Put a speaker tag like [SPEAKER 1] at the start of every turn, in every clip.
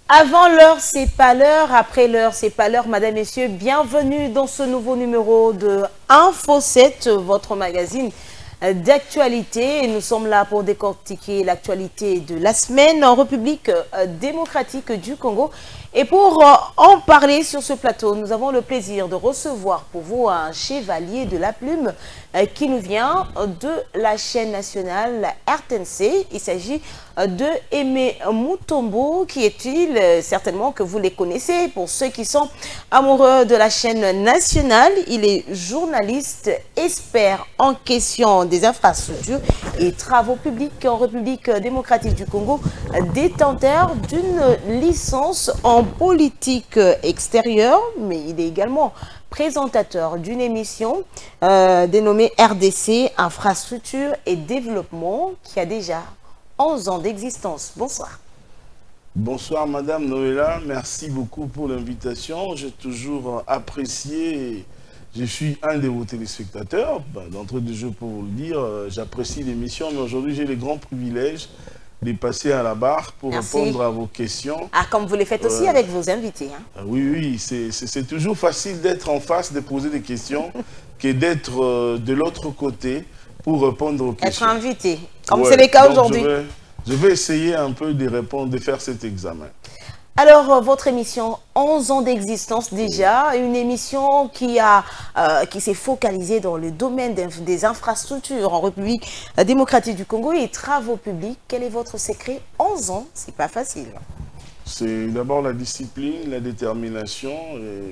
[SPEAKER 1] Avant l'heure, c'est pas l'heure. Après l'heure, c'est pas l'heure. Madame, Messieurs, bienvenue dans ce nouveau numéro de Info 7, votre magazine d'actualité. Et nous sommes là pour décortiquer l'actualité de la semaine en République démocratique du Congo. Et pour en parler sur ce plateau, nous avons le plaisir de recevoir pour vous un chevalier de la plume qui nous vient de la chaîne nationale RTNC. Il s'agit de Aimé Mutombo, qui est-il? Certainement que vous les connaissez. Pour ceux qui sont amoureux de la chaîne nationale, il est journaliste, expert en question des infrastructures et travaux publics en République démocratique du Congo, détenteur d'une licence en politique extérieure, mais il est également présentateur d'une émission dénommée RDC, Infrastructure et Développement, qui a déjà 11 ans d'existence. Bonsoir.
[SPEAKER 2] Bonsoir Madame Noëlla, merci beaucoup pour l'invitation. J'ai toujours apprécié, je suis un de vos téléspectateurs. D'entrée de jeu pour vous le dire, j'apprécie l'émission, mais aujourd'hui j'ai le grand privilège de passer à la barre pour répondre à vos questions.
[SPEAKER 1] Ah, comme vous le faites aussi avec vos invités. Hein.
[SPEAKER 2] Oui, c'est toujours facile d'être en face, de poser des questions, que d'être de l'autre côté pour répondre aux questions.
[SPEAKER 1] Être invité, comme c'est le cas aujourd'hui.
[SPEAKER 2] Je vais essayer un peu de répondre, de faire cet examen.
[SPEAKER 1] Alors, votre émission, 11 ans d'existence déjà, une émission qui s'est focalisée dans le domaine des infrastructures en République démocratique du Congo et travaux publics. Quel est votre secret? 11 ans, c'est pas facile.
[SPEAKER 2] C'est d'abord la discipline, la détermination,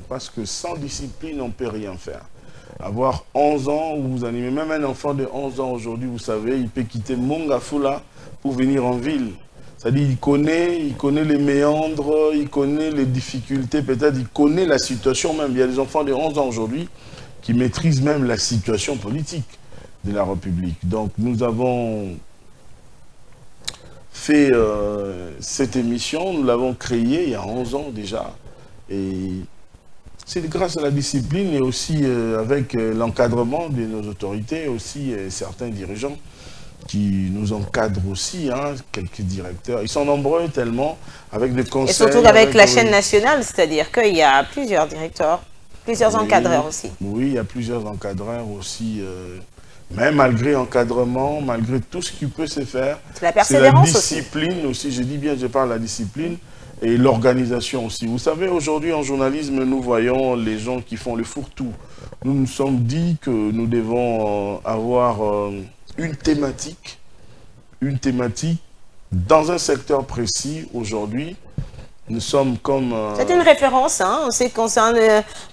[SPEAKER 2] parce que sans discipline, on ne peut rien faire. Avoir 11 ans, où vous animez, même un enfant de 11 ans aujourd'hui, vous savez, il peut quitter Mongafula pour venir en ville. C'est-à-dire il connaît les méandres, il connaît les difficultés, peut-être il connaît la situation même. Il y a des enfants de 11 ans aujourd'hui qui maîtrisent même la situation politique de la République. Donc nous avons fait cette émission, nous l'avons créée il y a 11 ans déjà. Et c'est grâce à la discipline et aussi avec l'encadrement de nos autorités, aussi certains dirigeants qui nous encadrent aussi, hein, quelques directeurs. Ils sont nombreux tellement, avec des conseils.
[SPEAKER 1] Et surtout avec la chaîne nationale, c'est-à-dire qu'il y a plusieurs directeurs, plusieurs encadreurs aussi.
[SPEAKER 2] Oui, il y a plusieurs encadreurs aussi. Mais malgré encadrement, malgré tout ce qui peut se faire,
[SPEAKER 1] c'est la persévérance
[SPEAKER 2] la discipline aussi. Je dis bien, je parle de la discipline et l'organisation aussi. Vous savez, aujourd'hui en journalisme, nous voyons les gens qui font le fourre-tout. Nous nous sommes dit que nous devons avoir une thématique dans un secteur précis. Aujourd'hui, nous sommes comme...
[SPEAKER 1] C'est une référence, hein, en ce qui concerne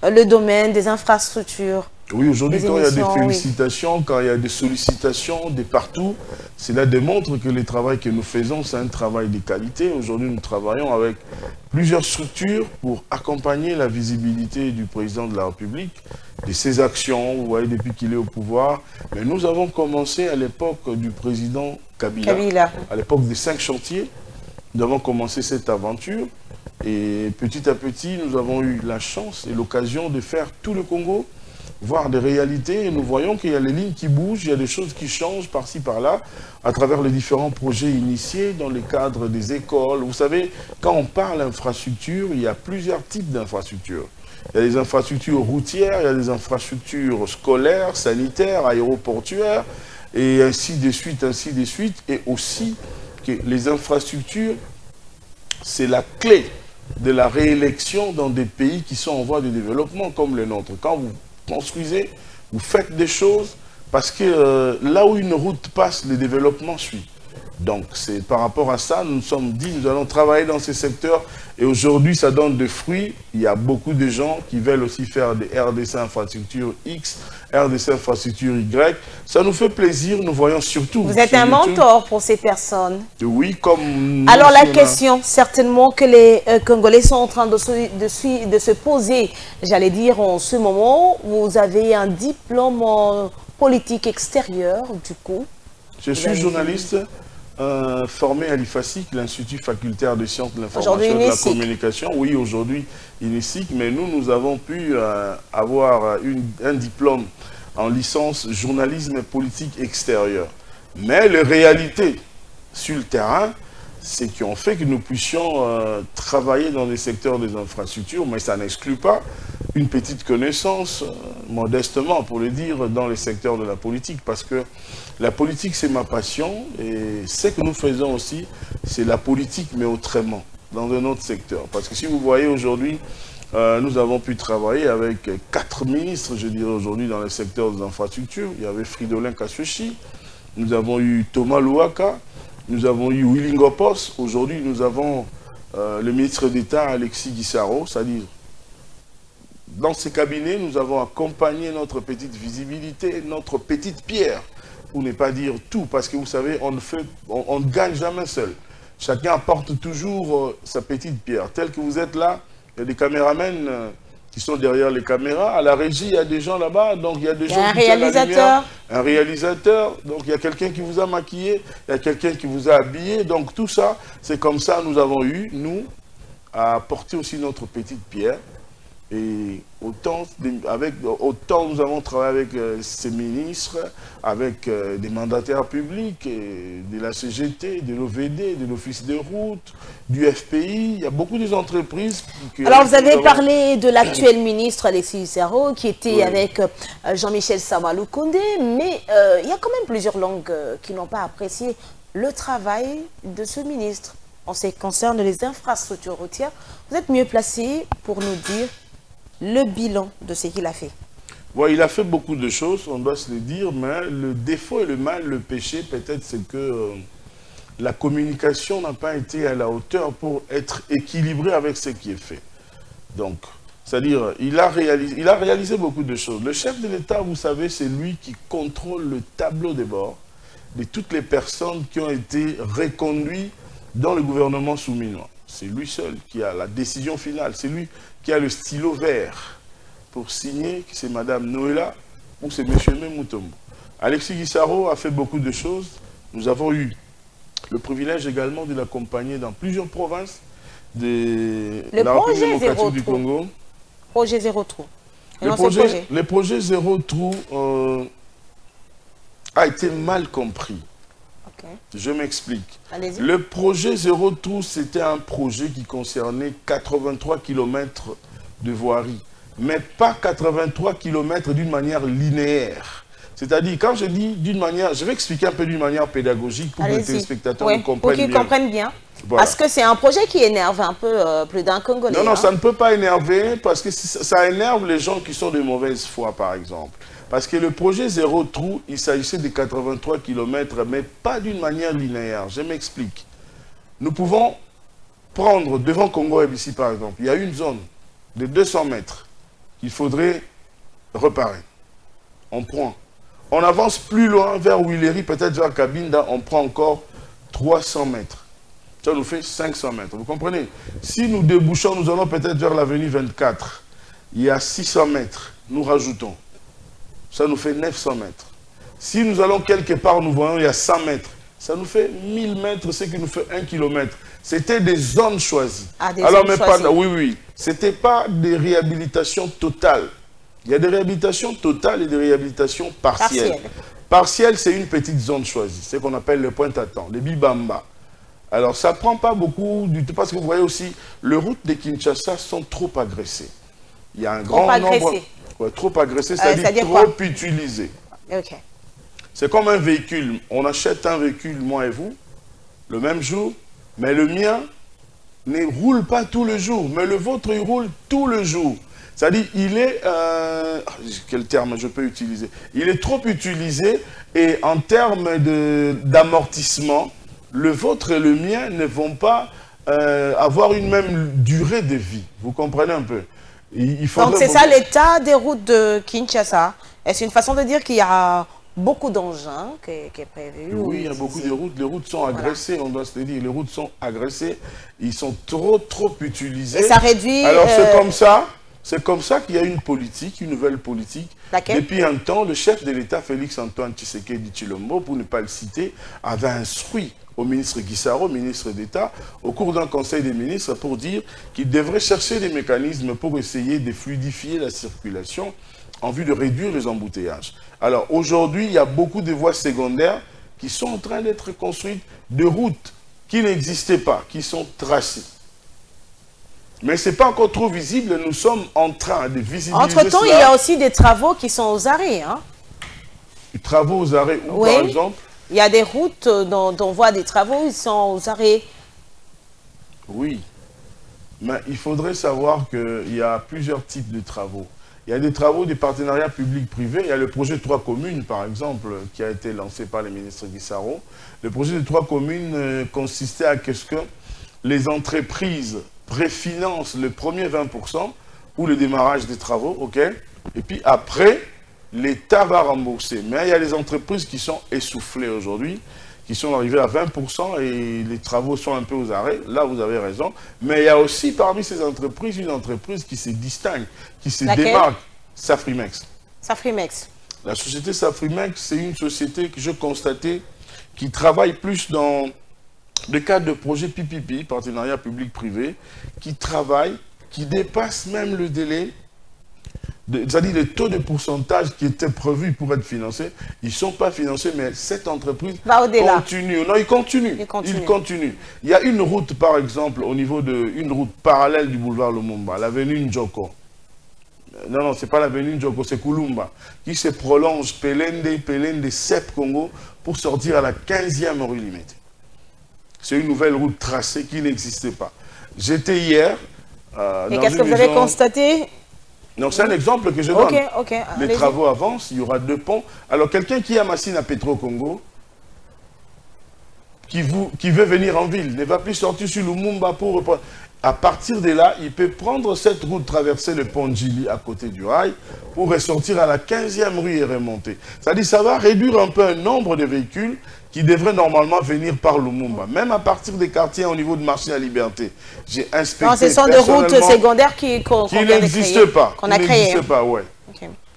[SPEAKER 1] le domaine des infrastructures.
[SPEAKER 2] Oui, aujourd'hui, quand il y a des félicitations, quand il y a des sollicitations de partout, cela démontre que le travail que nous faisons, c'est un travail de qualité. Aujourd'hui, nous travaillons avec plusieurs structures pour accompagner la visibilité du président de la République, de ses actions, vous voyez, depuis qu'il est au pouvoir. Mais nous avons commencé à l'époque du président Kabila. À l'époque des 5 chantiers. Nous avons commencé cette aventure et petit à petit, nous avons eu la chance et l'occasion de faire tout le Congo, voir des réalités, et nous voyons qu'il y a les lignes qui bougent, il y a des choses qui changent par-ci, par-là, à travers les différents projets initiés dans le cadre des écoles. Vous savez, quand on parle d'infrastructure, il y a plusieurs types d'infrastructures. Il y a des infrastructures routières, il y a des infrastructures scolaires, sanitaires, aéroportuaires, et ainsi de suite, et aussi que les infrastructures, c'est la clé de la réélection dans des pays qui sont en voie de développement comme le nôtre. Quand vous construisez, vous faites des choses, parce que là où une route passe, le développement suit. Donc, c'est par rapport à ça, nous nous sommes dit, nous allons travailler dans ces secteurs, et aujourd'hui, ça donne des fruits. Il y a beaucoup de gens qui veulent aussi faire des RDC infrastructure X, RDC infrastructure Y. Ça nous fait plaisir, nous voyons surtout...
[SPEAKER 1] Vous êtes un mentor pour ces personnes.
[SPEAKER 2] Oui, comme...
[SPEAKER 1] Alors, la question, certainement, que les Congolais sont en train de se poser, j'allais dire, en ce moment, vous avez un diplôme en politique extérieure, du coup.
[SPEAKER 2] Je suis journaliste formé à l'IFASIC, l'Institut facultaire de sciences de l'information et de la communication. Oui, aujourd'hui, INESIC, mais nous avons pu avoir un diplôme en licence journalisme et politique extérieure. Mais les réalités sur le terrain c'est qui ont fait que nous puissions travailler dans les secteurs des infrastructures, mais ça n'exclut pas une petite connaissance, modestement pour le dire, dans les secteurs de la politique, parce que la politique c'est ma passion, et ce que nous faisons aussi, c'est la politique mais autrement, dans un autre secteur. Parce que si vous voyez aujourd'hui, nous avons pu travailler avec 4 ministres, je dirais aujourd'hui, dans le secteur des infrastructures. Il y avait Fridolin Kassochi, nous avons eu Thomas Louaka, nous avons eu Willy Ngopos. Aujourd'hui, nous avons le ministre d'État Alexis Guissaro. C'est-à-dire, dans ces cabinets, nous avons accompagné notre petite visibilité, notre petite pierre, pour ne pas dire tout, parce que vous savez, on ne gagne jamais seul. Chacun apporte toujours sa petite pierre. Tel que vous êtes là, il y a des caméramens qui sont derrière les caméras. À la régie, il y a des gens là-bas, donc il y a des gens qui tiennent la lumière. Un réalisateur, donc il y a quelqu'un qui vous a maquillé, il y a quelqu'un qui vous a habillé. Donc tout ça, c'est comme ça nous avons eu, nous, à apporter aussi notre petite pierre. Et autant nous avons travaillé avec ces ministres, avec des mandataires publics, de la CGT, de l'OVD, de l'Office des routes, du FPI. Il y a beaucoup d'entreprises.
[SPEAKER 1] Alors vous avez parlé de l'actuel ministre Alexis Guissaro qui était avec Jean-Michel Samalou Condé, mais il y a quand même plusieurs langues qui n'ont pas apprécié le travail de ce ministre. En ce qui concerne les infrastructures routières, vous êtes mieux placé pour nous dire le bilan de ce qu'il a fait.
[SPEAKER 2] Ouais, il a fait beaucoup de choses, on doit se le dire, mais le défaut et le mal, le péché, peut-être, c'est que la communication n'a pas été à la hauteur pour être équilibrée avec ce qui est fait. Donc, c'est-à-dire, il a réalisé beaucoup de choses. Le chef de l'État, vous savez, c'est lui qui contrôle le tableau de bord de toutes les personnes qui ont été reconduites dans le gouvernement souminois. C'est lui seul qui a la décision finale. C'est lui qui a le stylo vert pour signer, que c'est Madame Noëlla ou c'est Monsieur Memoutombo. Alexis Guissaro a fait beaucoup de choses. Nous avons eu le privilège également de l'accompagner dans plusieurs provinces de la République démocratique du Congo.
[SPEAKER 1] Projet Zéro Trou.
[SPEAKER 2] Le projet Zéro Trou a été mal compris. Je m'explique. Le projet Zéro Trou, c'était un projet qui concernait 83 km de voirie, mais pas 83 km d'une manière linéaire. C'est-à-dire, quand je dis d'une manière, je vais expliquer un peu d'une manière pédagogique pour que les téléspectateurs comprennent bien. Pour qu'ils
[SPEAKER 1] comprennent bien. Voilà. Parce que c'est un projet qui énerve un peu plus d'un Congolais.
[SPEAKER 2] Non, non, ça ne peut pas énerver parce que ça énerve les gens qui sont de mauvaise foi, par exemple. Parce que le projet Zéro Trou, il s'agissait de 83 km, mais pas d'une manière linéaire. Je m'explique. Nous pouvons prendre devant Congo ici, par exemple, il y a une zone de 200 mètres qu'il faudrait reparer. On prend. On avance plus loin vers Willery, peut-être vers Cabinda, on prend encore 300 mètres. Ça nous fait 500 mètres. Vous comprenez? Si nous débouchons, nous allons peut-être vers l'avenue 24. Il y a 600 mètres. Nous rajoutons. Ça nous fait 900 mètres. Si nous allons quelque part, nous voyons, il y a 100 mètres. Ça nous fait 1000 mètres, ce qui nous fait 1 km. C'était des zones choisies.
[SPEAKER 1] Ah, des zones choisies.
[SPEAKER 2] Oui, oui. Ce n'était pas des réhabilitations totales. Il y a des réhabilitations totales et des réhabilitations partielles. Partielles, c'est une petite zone choisie. C'est ce qu'on appelle le Pointe-à-Temps, les Bibamba. Alors, ça ne prend pas beaucoup du tout, parce que vous voyez aussi, les routes de Kinshasa sont trop agressées. Il y a un grand nombre... trop agressé, c'est-à-dire trop utilisé.
[SPEAKER 1] Okay.
[SPEAKER 2] C'est comme un véhicule. On achète un véhicule, moi et vous, le même jour, mais le mien ne roule pas tout le jour, mais le vôtre, il roule tout le jour. C'est-à-dire, il est... quel terme je peux utiliser? Il est trop utilisé et en termes d'amortissement, le vôtre et le mien ne vont pas avoir une même durée de vie. Vous comprenez un peu?
[SPEAKER 1] Donc c'est ça l'état des routes de Kinshasa. Est-ce une façon de dire qu'il y a beaucoup d'engins qui est prévu?
[SPEAKER 2] Oui, il y a beaucoup de routes. Les routes sont agressées, on doit se le dire. Les routes sont agressées. Ils sont trop utilisés.
[SPEAKER 1] Et ça réduit...
[SPEAKER 2] Alors c'est comme ça qu'il y a une politique, une nouvelle politique.
[SPEAKER 1] Laquelle?
[SPEAKER 2] Depuis un temps, le chef de l'État, Félix-Antoine Tshisekedi Tshilombo, pour ne pas le citer, avait instruit au ministre Guissaro, ministre d'État, au cours d'un conseil des ministres, pour dire qu'il devrait chercher des mécanismes pour essayer de fluidifier la circulation en vue de réduire les embouteillages. Alors aujourd'hui, il y a beaucoup de voies secondaires qui sont en train d'être construites, de routes qui n'existaient pas, qui sont tracés. Mais ce n'est pas encore trop visible, nous sommes en train de visibiliser
[SPEAKER 1] Entre-temps, il y a aussi des travaux qui sont aux arrêts. Hein?
[SPEAKER 2] Des travaux aux arrêts, où,
[SPEAKER 1] oui.
[SPEAKER 2] Par exemple?
[SPEAKER 1] Il y a des routes dont on voit des travaux, ils sont aux arrêts.
[SPEAKER 2] Oui, mais il faudrait savoir qu'il y a plusieurs types de travaux. Il y a des travaux des partenariats publics-privés. Il y a le projet 3 communes, par exemple, qui a été lancé par le ministre Guissaro. Le projet de 3 communes consistait à ce que les entreprises préfinancent le premier 20% pour le démarrage des travaux, ok? Et puis après, l'État va rembourser. Mais il y a des entreprises qui sont essoufflées aujourd'hui, qui sont arrivées à 20% et les travaux sont un peu aux arrêts. Là, vous avez raison. Mais il y a aussi parmi ces entreprises, une entreprise qui se distingue, qui se démarque, Safrimex.
[SPEAKER 1] Safrimex.
[SPEAKER 2] La société Safrimex, c'est une société que je constatais qui travaille plus dans le cadre de projets PPP, partenariat public-privé, qui travaille, qui dépasse même le délai, c'est-à-dire le taux de pourcentage qui était prévu pour être financé. Ils ne sont pas financés, mais cette entreprise continue. Non, il continue. Il y a une route, par exemple, au niveau une route parallèle du boulevard Lumumba, l'avenue Njoko. Non, ce n'est pas l'avenue Njoko, c'est Kulumba, qui se prolonge Pelende, Sep Congo, pour sortir à la 15e rue Limité. C'est une nouvelle route tracée qui n'existait pas. J'étais hier...
[SPEAKER 1] Et qu'est-ce que vous avez constaté?
[SPEAKER 2] Non, c'est un exemple que je donne. Les travaux avancent, il y aura 2 ponts. Alors, quelqu'un qui a Massine à Petro-Congo, qui veut venir en ville, ne va plus sortir sur Lumumba pour reprendre. À partir de là, il peut prendre cette route, traverser le pont Djili à côté du rail, pour ressortir à la 15e rue et remonter. C'est-à-dire que ça va réduire un peu un nombre de véhicules qui devraient normalement venir par Lumumba. Même à partir des quartiers au niveau de Marché à Liberté. J'ai inspecté.
[SPEAKER 1] Non, ce sont des routes secondaires qui
[SPEAKER 2] n'existent pas.
[SPEAKER 1] Qu'on a créées.
[SPEAKER 2] Qui n'existent pas, ouais.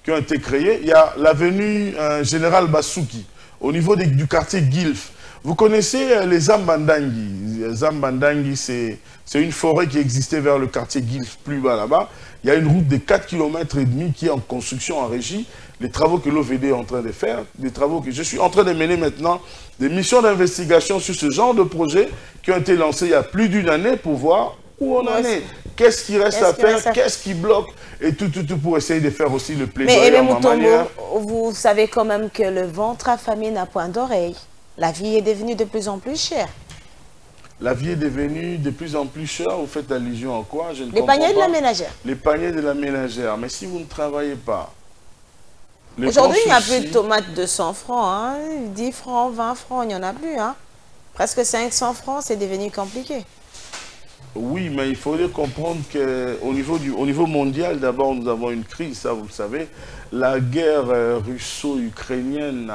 [SPEAKER 2] Qui ont été créées. Il y a l'avenue Général Bassouki, au niveau du quartier Guilf. Vous connaissez les Zambandangi. Les Zambandangi, c'est une forêt qui existait vers le quartier Guilf, plus bas là-bas. Il y a une route de 4,5 km qui est en construction, en régie. Les travaux que l'OVD est en train de faire, des travaux que je suis en train de mener maintenant, des missions d'investigation sur ce genre de projets qui ont été lancés il y a plus d'une année pour voir où on en est. Qu'est-ce qui reste à faire, qu'est-ce qui bloque, et tout pour essayer de faire aussi le plaidoyer en ma manière.
[SPEAKER 1] Vous savez quand même que le ventre affamé n'a point d'oreille. La vie est devenue de plus en plus chère.
[SPEAKER 2] La vie est devenue de plus en plus chère. Vous faites allusion à quoi? Je ne comprends
[SPEAKER 1] pas. Les paniers de la ménagère.
[SPEAKER 2] Les paniers de la ménagère. Mais si vous ne travaillez pas...
[SPEAKER 1] Aujourd'hui, il n'y a plus de tomates de 100 francs. Hein. 10 francs, 20 francs, il n'y en a plus. Hein. Presque 500 francs, c'est devenu compliqué.
[SPEAKER 2] Oui, mais il faudrait comprendre qu'au niveau mondial, d'abord, nous avons une crise, ça vous le savez. La guerre russo-ukrainienne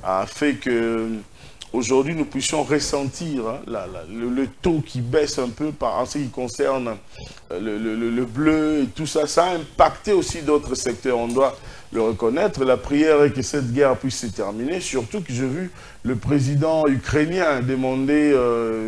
[SPEAKER 2] a fait que aujourd'hui nous puissions ressentir le taux qui baisse un peu en ce qui concerne le bleu et tout ça. Ça a impacté aussi d'autres secteurs, on doit le reconnaître. La prière est que cette guerre puisse se terminer, surtout que j'ai vu le président ukrainien demander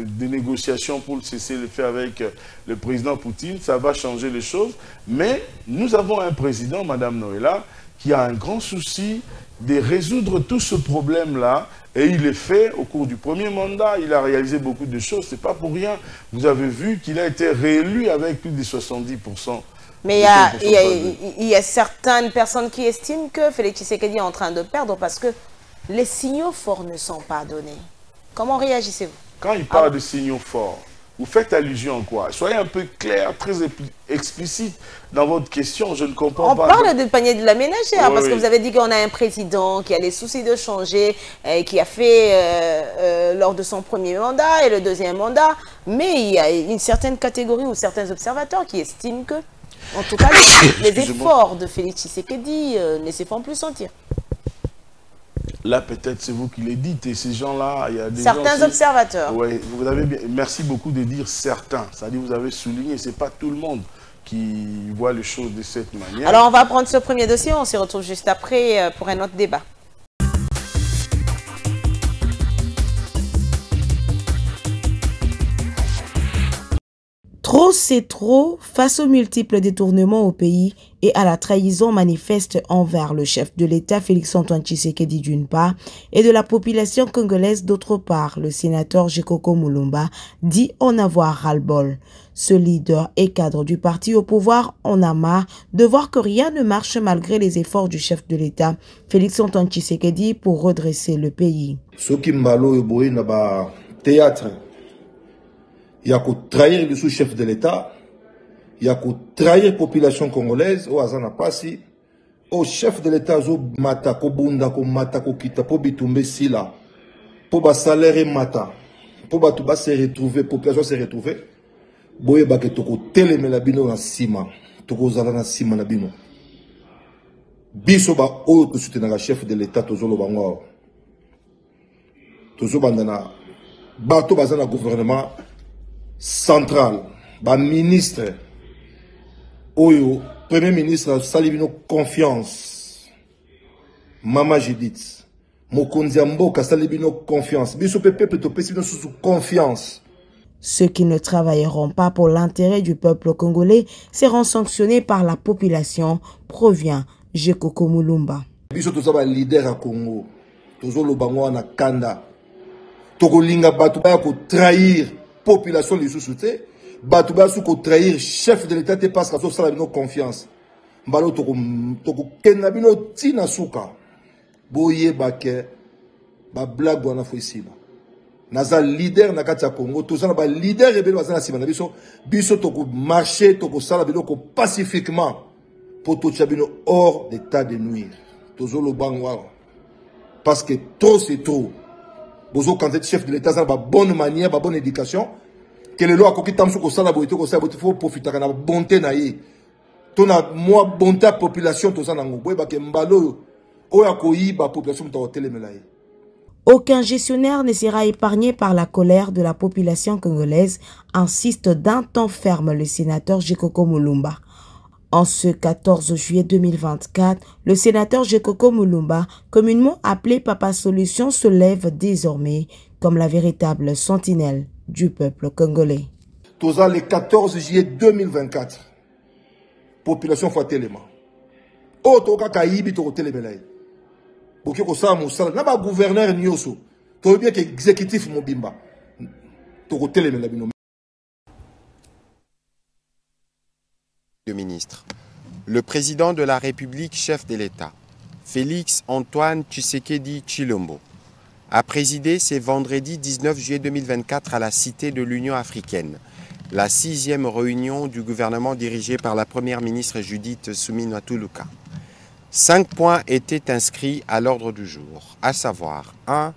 [SPEAKER 2] des négociations pour le cessez-le-feu avec le président Poutine. Ça va changer les choses, mais nous avons un président, Madame Noëlla, qui a un grand souci de résoudre tout ce problème-là, et il est fait au cours du premier mandat. Il a réalisé beaucoup de choses, c'est pas pour rien. Vous avez vu qu'il a été réélu avec plus de 70%.
[SPEAKER 1] Mais il y a certaines personnes qui estiment que Félix Tshisekedi est en train de perdre parce que les signaux forts ne sont pas donnés. Comment réagissez-vous?
[SPEAKER 2] Quand il parle de signaux forts, vous faites allusion à quoi? Soyez un peu clair, très explicite dans votre question, je ne comprends pas.
[SPEAKER 1] On parle du panier de la ménagère, parce que vous avez dit qu'on a un président qui a les soucis de changer, qui a fait lors de son premier mandat et le deuxième mandat, mais il y a une certaine catégorie ou certains observateurs qui estiment que, en tout cas, les efforts de Félix Tshisekedi ne se font plus sentir.
[SPEAKER 2] Là, peut-être c'est vous qui les dites, et ces gens-là, il y a des
[SPEAKER 1] certains
[SPEAKER 2] gens
[SPEAKER 1] observateurs.
[SPEAKER 2] Oui, vous avez bien, merci beaucoup de dire certains. C'est-à-dire vous avez souligné, ce n'est pas tout le monde qui voit les choses de cette manière.
[SPEAKER 1] Alors, on va prendre ce premier dossier, on se retrouve juste après pour un autre débat. Trop, c'est trop face aux multiples détournements au pays et à la trahison manifeste envers le chef de l'État Félix-Antoine Tshisekedi d'une part et de la population congolaise d'autre part. Le sénateur Jekoko Mulumba dit en avoir ras-le-bol. Ce leader et cadre du parti au pouvoir en a marre de voir que rien ne marche malgré les efforts du chef de l'État Félix-Antoine Tshisekedi pour redresser le pays.
[SPEAKER 3] Ce qui m'a théâtre. Il y a qu'à trahir le sous-chef de l'État, il y a qu'à trahir la population congolaise, au Azana Passi, au chef de l'État, au Mata, ko Bunda, ko Mata, ko Kita, po Bitumbe Sila, pour bas salaire Mata, pour bas tout bas se retrouver, population se retrouver, boye ba ke toko teleme la bino na sima, toko zala na sima na bino. Biso ba oyo to soutenir chef de l'État, tozo lo bango. Tozo bandana, bato bazana gouvernement, central, ba ministre, Oyo, premier ministre, salibino confiance. Mama Judith, Mokonzi Mboka salibino confiance. Biso pepe peut sous confiance.
[SPEAKER 1] Ceux qui ne travailleront pas pour l'intérêt du peuple congolais seront sanctionnés par la population, provient Jekoko Mulumba.
[SPEAKER 3] Biso to ba leader à Congo. Tozo lo bango na kanda. Toko linga batu ba ko trahir population les sous-soutés, Batouba sous trahir chef de l'État parce que ça a confiance. Mbalo toko kenabino tina suka. Boye bake ba blague wana foisila. Naza leader na kati ya Congo, to za ba leader rebelle bazana sima na biso toko marcher toko sala biloko pacifiquement pour to chabino hors d'état de nuire. Tozo lo bangwa parce que trop c'est trop. Bozo quand êtes chef de l'État ça ba bonne manière, ba bonne éducation. Que le loi qui tamsou ko sala boité ko sala boité faut profiter kana bonté na ye. Tona moi bonté à population to sana ngobwe ba ke mbalo oya ko yiba population to telemela ye.
[SPEAKER 1] Aucun gestionnaire ne sera épargné par la colère de la population congolaise, insiste d'un ton ferme le sénateur Jekoko Mulumba. En ce 14 juillet 2024, le sénateur Jekoko Mulumba, communément appelé Papa Solution, se lève désormais comme la véritable sentinelle du peuple congolais.
[SPEAKER 3] Toza le 14 juillet 2024, population fois téléma. Oh, toka kaibi to télémelaï. Boki ko sa musala na ba gouverneur nyoso. To bien que exécutif mobimba. To télémela bino.
[SPEAKER 4] Le ministre. Le président de la République, chef de l'État, Félix-Antoine Tshisekedi Tshilombo, a présidé ce vendredi 19 juillet 2024 à la Cité de l'Union africaine, la 6e réunion du gouvernement dirigé par la première ministre Judith Suminwa-Tuluka. 5 points étaient inscrits à l'ordre du jour, à savoir 1.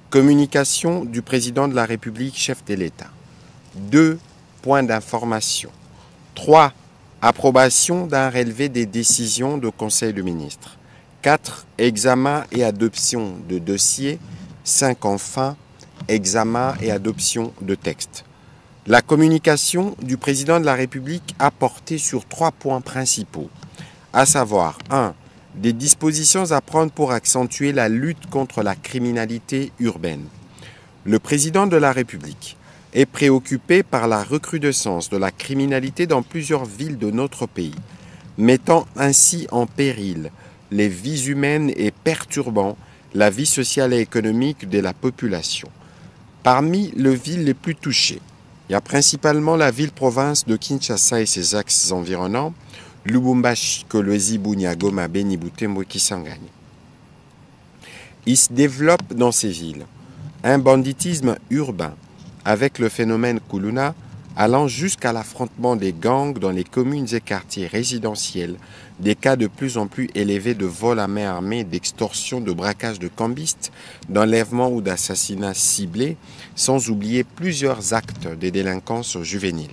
[SPEAKER 4] Communication du président de la République, chef de l'État. 2. Points d'information. 3. Approbation d'un relevé des décisions du Conseil de ministres. 4. Examen et adoption de dossiers. 5. Enfin, examen et adoption de textes. La communication du président de la République a porté sur 3 points principaux, à savoir 1. Des dispositions à prendre pour accentuer la lutte contre la criminalité urbaine. Le président de la République est préoccupé par la recrudescence de la criminalité dans plusieurs villes de notre pays, mettant ainsi en péril les vies humaines et perturbant la vie sociale et économique de la population. Parmi les villes les plus touchées, il y a principalement la ville-province de Kinshasa et ses axes environnants, Lubumbashi, Kolwezi, Bunia, Goma, Beni, Butembo et Kisangani. Il se développe dans ces villes un banditisme urbain avec le phénomène Kuluna allant jusqu'à l'affrontement des gangs dans les communes et quartiers résidentiels, des cas de plus en plus élevés de vol à main armée, d'extorsion, de braquage de cambistes, d'enlèvement ou d'assassinats ciblés, sans oublier plusieurs actes de délinquance juvénile.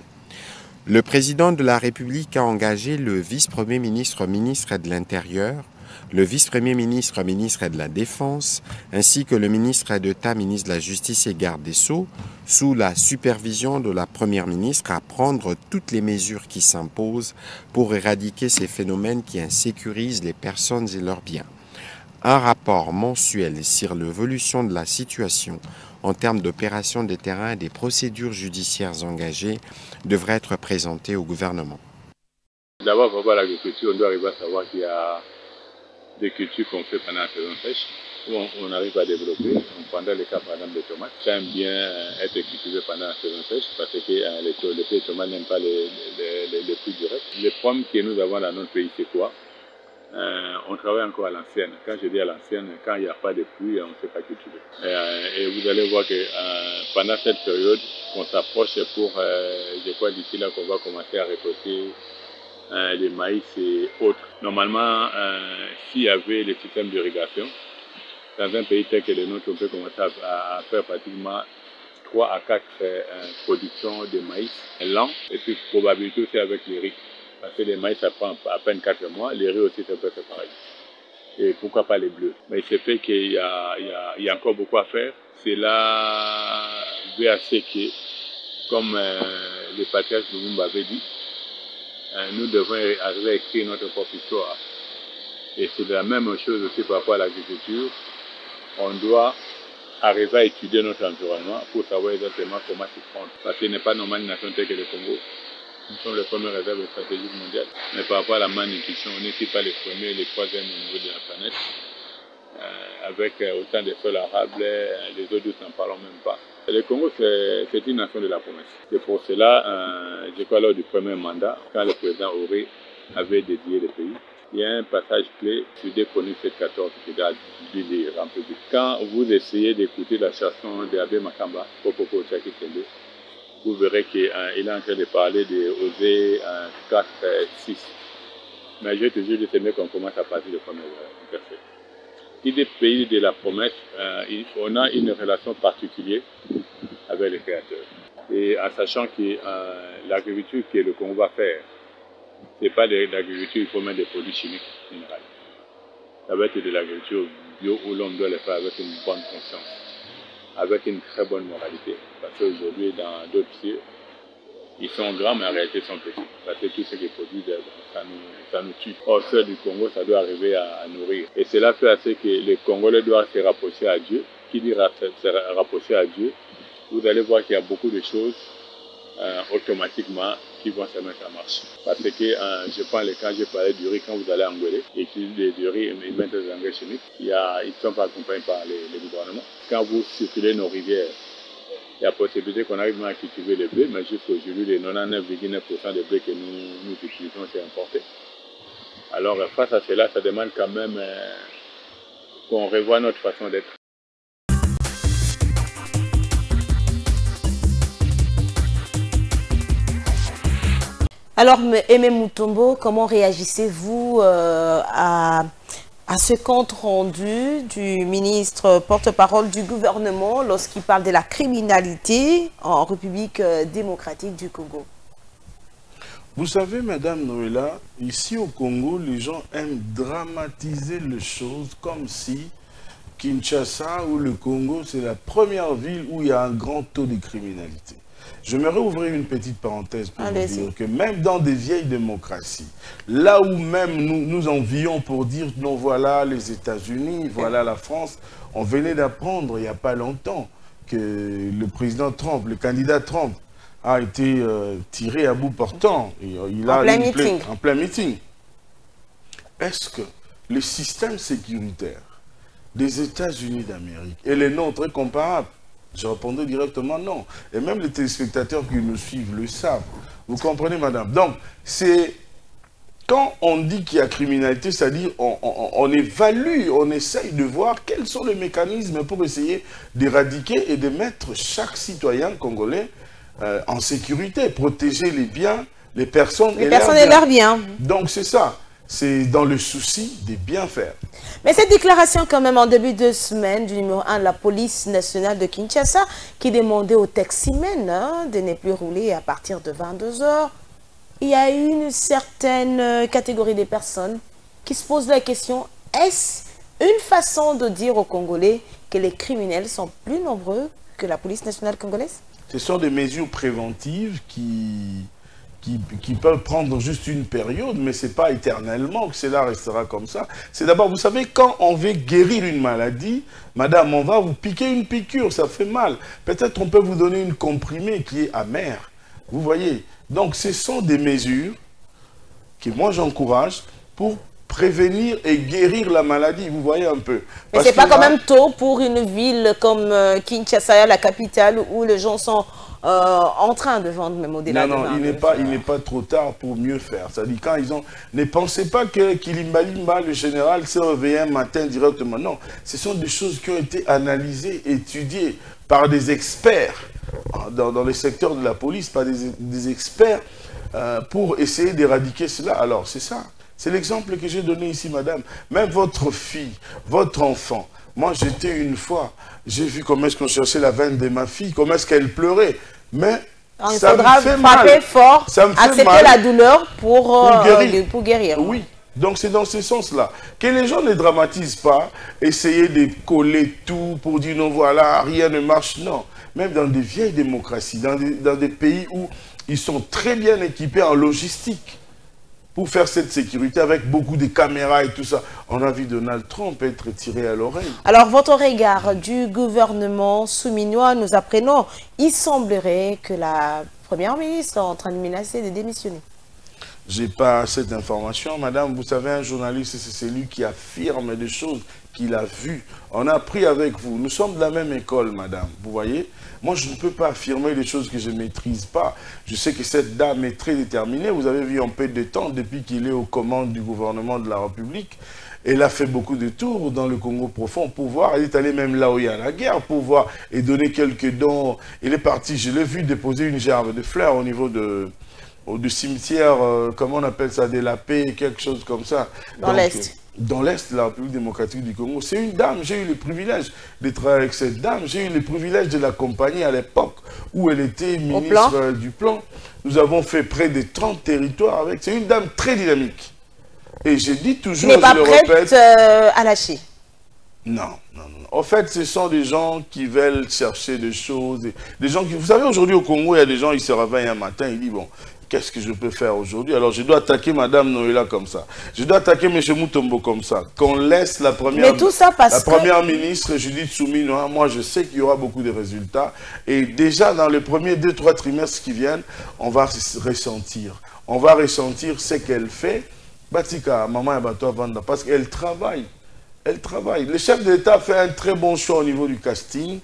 [SPEAKER 4] Le président de la République a engagé le vice-premier ministre, ministre de l'Intérieur, le vice-premier ministre, ministre de la Défense, ainsi que le ministre d'État, ministre de la Justice et garde des Sceaux, sous la supervision de la première ministre, à prendre toutes les mesures qui s'imposent pour éradiquer ces phénomènes qui insécurisent les personnes et leurs biens. Un rapport mensuel sur l'évolution de la situation en termes d'opérations de terrain et des procédures judiciaires engagées devrait être présenté au gouvernement.
[SPEAKER 5] D'abord, par rapport à l'agriculture, on doit arriver à savoir qu'il y a des cultures qu'on fait pendant la saison sèche, où on arrive à développer. Pendant le cas, par exemple, des tomates, ça aime bien être cultivé pendant la saison sèche, parce que les tomates n'aiment pas les pluies directes. Le problème que nous avons dans notre pays, c'est quoi? On travaille encore à l'ancienne. Quand je dis à l'ancienne, quand il n'y a pas de pluie, on ne sait pas cultiver. Et vous allez voir que pendant cette période, qu'on s'approche pour, je crois d'ici là qu'on va commencer à récolter les maïs et autres. Normalement, s'il y avait les systèmes d'irrigation, dans un pays tel que le nôtre, on peut commencer à faire pratiquement 3 à 4 productions de maïs lent, et puis probabilité aussi avec les riz. Parce que les maïs, ça prend à peine 4 mois, les riz aussi, ça peut faire pareil. Et pourquoi pas les bleus. Mais c'est fait qu'il y a encore beaucoup à faire. C'est là, VAC que, comme le patriarche Lumumba avait dit, nous devons arriver à écrire notre propre histoire. Et c'est la même chose aussi par rapport à l'agriculture. On doit arriver à étudier notre environnement pour savoir exactement comment s'y prendre. Parce qu'il n'est pas normal une nation telle que le Congo. Nous sommes les premières réserves stratégiques mondiales. Mais par rapport à la malnutrition, on n'est pas les premiers et les troisièmes au niveau de la planète. Avec autant de sols arables, les eaux douces n'en parlons même pas. Le Congo, c'est une nation de la promesse. Et pour cela, je crois lors du premier mandat, quand le président Auré avait dédié le pays, il y a un passage clé sur des chroniques 7-14 qui a dû lire en public. Quand vous essayez d'écouter la chanson de Abbé Makamba, Popopo Tchaki Kende, vous verrez qu'il est en train de parler de Osée 4, 6. Mais je vais toujours dire c'est mieux qu'on commence à partir du premier verset. Il est pays de la promesse, on a une relation particulière avec le Créateur. Et en sachant que l'agriculture que le Congo va faire, ce n'est pas de l'agriculture, il faut mettre des produits chimiques minéraux. Ça va être de l'agriculture bio où l'homme doit le faire avec une bonne conscience, avec une très bonne moralité. Parce qu'aujourd'hui, dans d'autres pays, ils sont grands, mais en réalité, ils sont petits. Parce que tout ce qui est produit, ça nous tue. Or, ceux du Congo, ça doit arriver à nourrir. Et cela fait assez que les Congolais doivent se rapprocher à Dieu. Qui dit se rapprocher à Dieu, vous allez voir qu'il y a beaucoup de choses automatiquement qui vont se mettre en marche. Parce que je prends le cas, j'ai parlé du riz, quand vous allez en Angolais, et utilisent du riz, ils mettent des engrais chimiques, ils ne sont pas accompagnés par les gouvernements. Quand vous circulez nos rivières, il y a possibilité qu'on arrive à cultiver le blé, mais jusqu'aujourd'hui, les 99,9% des blés que nous utilisons, c'est importé. Alors, face à cela, ça demande quand même qu'on revoie notre façon d'être.
[SPEAKER 1] Alors, Aimé Mutombo, comment réagissez-vous à ce compte rendu du ministre porte-parole du gouvernement lorsqu'il parle de la criminalité en République démocratique du Congo?
[SPEAKER 2] Vous savez, Madame Noëlla, ici au Congo, les gens aiment dramatiser les choses comme si Kinshasa ou le Congo, c'est la première ville où il y a un grand taux de criminalité. J'aimerais ouvrir une petite parenthèse pour vous dire que même dans des vieilles démocraties, là où même nous envions pour dire non, voilà les États-Unis, voilà la France, on venait d'apprendre il n'y a pas longtemps que le président Trump, le candidat Trump, a été tiré à bout portant. En plein meeting. Est-ce que le système sécuritaire des États-Unis d'Amérique et les nôtres est comparable? Je répondais directement non. Et même les téléspectateurs qui nous suivent le savent. Vous comprenez, madame? Donc, c'est quand on dit qu'il y a criminalité, c'est-à-dire on évalue, on essaye de voir quels sont les mécanismes pour essayer d'éradiquer et de mettre chaque citoyen congolais en sécurité, protéger les biens, les personnes et leurs biens. Donc, c'est ça. C'est dans le souci de bien faire.
[SPEAKER 1] Mais cette déclaration quand même en début de semaine du numéro 1 de la police nationale de Kinshasa qui demandait aux taximens de ne plus rouler à partir de 22 h, il y a une certaine catégorie de personnes qui se posent la question, est-ce une façon de dire aux Congolais que les criminels sont plus nombreux que la police nationale congolaise?
[SPEAKER 2] Ce sont des mesures préventives qui peuvent prendre juste une période, mais ce n'est pas éternellement que cela restera comme ça. C'est d'abord, vous savez, quand on veut guérir une maladie, madame, on va vous piquer une piqûre, ça fait mal. Peut-être on peut vous donner une comprimée qui est amère. Vous voyez? Donc, ce sont des mesures que moi j'encourage pour prévenir et guérir la maladie, vous voyez un peu.
[SPEAKER 1] Mais c'est pas quand même tôt pour une ville comme Kinshasa, la capitale, où les gens sont en train de vendre même au-delà de
[SPEAKER 2] Non, il n'est pas trop tard pour mieux faire. C'est-à-dire quand ils ont... Ne pensez pas que Kilimba Limba, le général, s'est réveillé un matin directement. Non, ce sont des choses qui ont été analysées, étudiées par des experts dans les secteurs de la police, par des experts pour essayer d'éradiquer cela. Alors, c'est ça. C'est l'exemple que j'ai donné ici, madame. Même votre fille, votre enfant. Moi, j'étais une fois, j'ai vu comment est-ce qu'on cherchait la veine de ma fille, comment est-ce qu'elle pleurait. Mais
[SPEAKER 1] alors, ça me fait mal. Il faudra frapper fort, accepter la douleur pour guérir.
[SPEAKER 2] Oui. Donc, c'est dans ce sens-là. Que les gens ne dramatisent pas, essayer de coller tout pour dire non, voilà, rien ne marche. Non. Même dans des vieilles démocraties, dans des pays où ils sont très bien équipés en logistique, pour faire cette sécurité avec beaucoup de caméras et tout ça. On a vu Donald Trump être tiré à l'oreille.
[SPEAKER 1] Alors, votre regard du gouvernement souminois, nous apprenons, il semblerait que la première ministre est en train de menacer de démissionner.
[SPEAKER 2] Je n'ai pas cette information, madame. Vous savez, un journaliste, c'est celui qui affirme des choses qu'il a vues. On a appris avec vous. Nous sommes de la même école, madame. Vous voyez? Moi, je ne peux pas affirmer des choses que je ne maîtrise pas. Je sais que cette dame est très déterminée. Vous avez vu en peu de temps, depuis qu'il est aux commandes du gouvernement de la République, elle a fait beaucoup de tours dans le Congo profond pour voir. Elle est allée même là où il y a la guerre pour voir et donner quelques dons. Elle est partie, je l'ai vu déposer une gerbe de fleurs au niveau du cimetière, comment on appelle ça, de la paix, quelque chose comme ça.
[SPEAKER 1] Dans l'Est.
[SPEAKER 2] Dans l'Est de la République démocratique du Congo. C'est une dame, j'ai eu le privilège de travailler avec cette dame, j'ai eu le privilège de l'accompagner à l'époque où elle était ministre du Plan. Nous avons fait près de 30 territoires avec. C'est une dame très dynamique. Et j'ai dit toujours,
[SPEAKER 1] je le répète, à lâcher.
[SPEAKER 2] Non. En fait, ce sont des gens qui veulent chercher des choses. Des gens qui, vous savez, aujourd'hui au Congo, il y a des gens, ils se réveillent un matin, ils disent, bon, qu'est-ce que je peux faire aujourd'hui? Alors, je dois attaquer Madame Noëlla comme ça. Je dois attaquer M. Moutombo comme ça. Qu'on laisse la première, première ministre, Judith Souminoa. Moi, je sais qu'il y aura beaucoup de résultats. Et déjà, dans les premiers 2-3 trimestres qui viennent, on va ressentir. On va ressentir ce qu'elle fait. Batika, maman et Bato Vanda, parce qu'elle travaille. Elle travaille. Le chef de l'État fait un très bon choix au niveau du casting.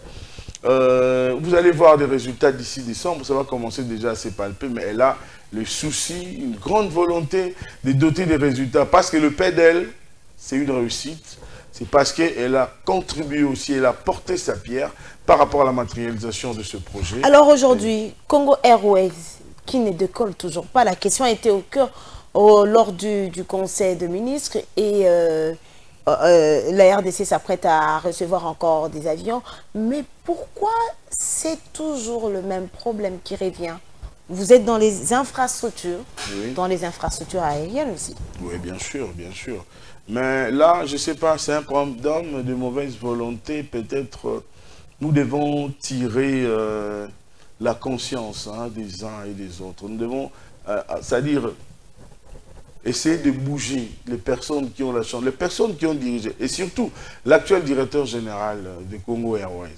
[SPEAKER 2] Vous allez voir des résultats d'ici décembre, ça va commencer déjà à se palper, mais elle a le souci, une grande volonté de doter des résultats. Parce que le PEDEL, c'est une réussite. C'est parce qu'elle a contribué aussi, elle a porté sa pierre par rapport à la matérialisation de ce projet.
[SPEAKER 1] Alors aujourd'hui, Congo Airways, qui ne décolle toujours pas, la question a été au cœur lors du Conseil de ministres et la RDC s'apprête à recevoir encore des avions. Mais pourquoi c'est toujours le même problème qui revient? Vous êtes dans les infrastructures, dans les infrastructures aériennes aussi. Oui,
[SPEAKER 2] bien sûr, bien sûr. Mais là, je ne sais pas, c'est un problème d'homme, de mauvaise volonté. Peut-être nous devons tirer la conscience des uns et des autres. Nous devons, c'est-à-dire, essayer de bouger les personnes qui ont la chance, les personnes qui ont dirigé, et surtout l'actuel directeur général de Congo Airways.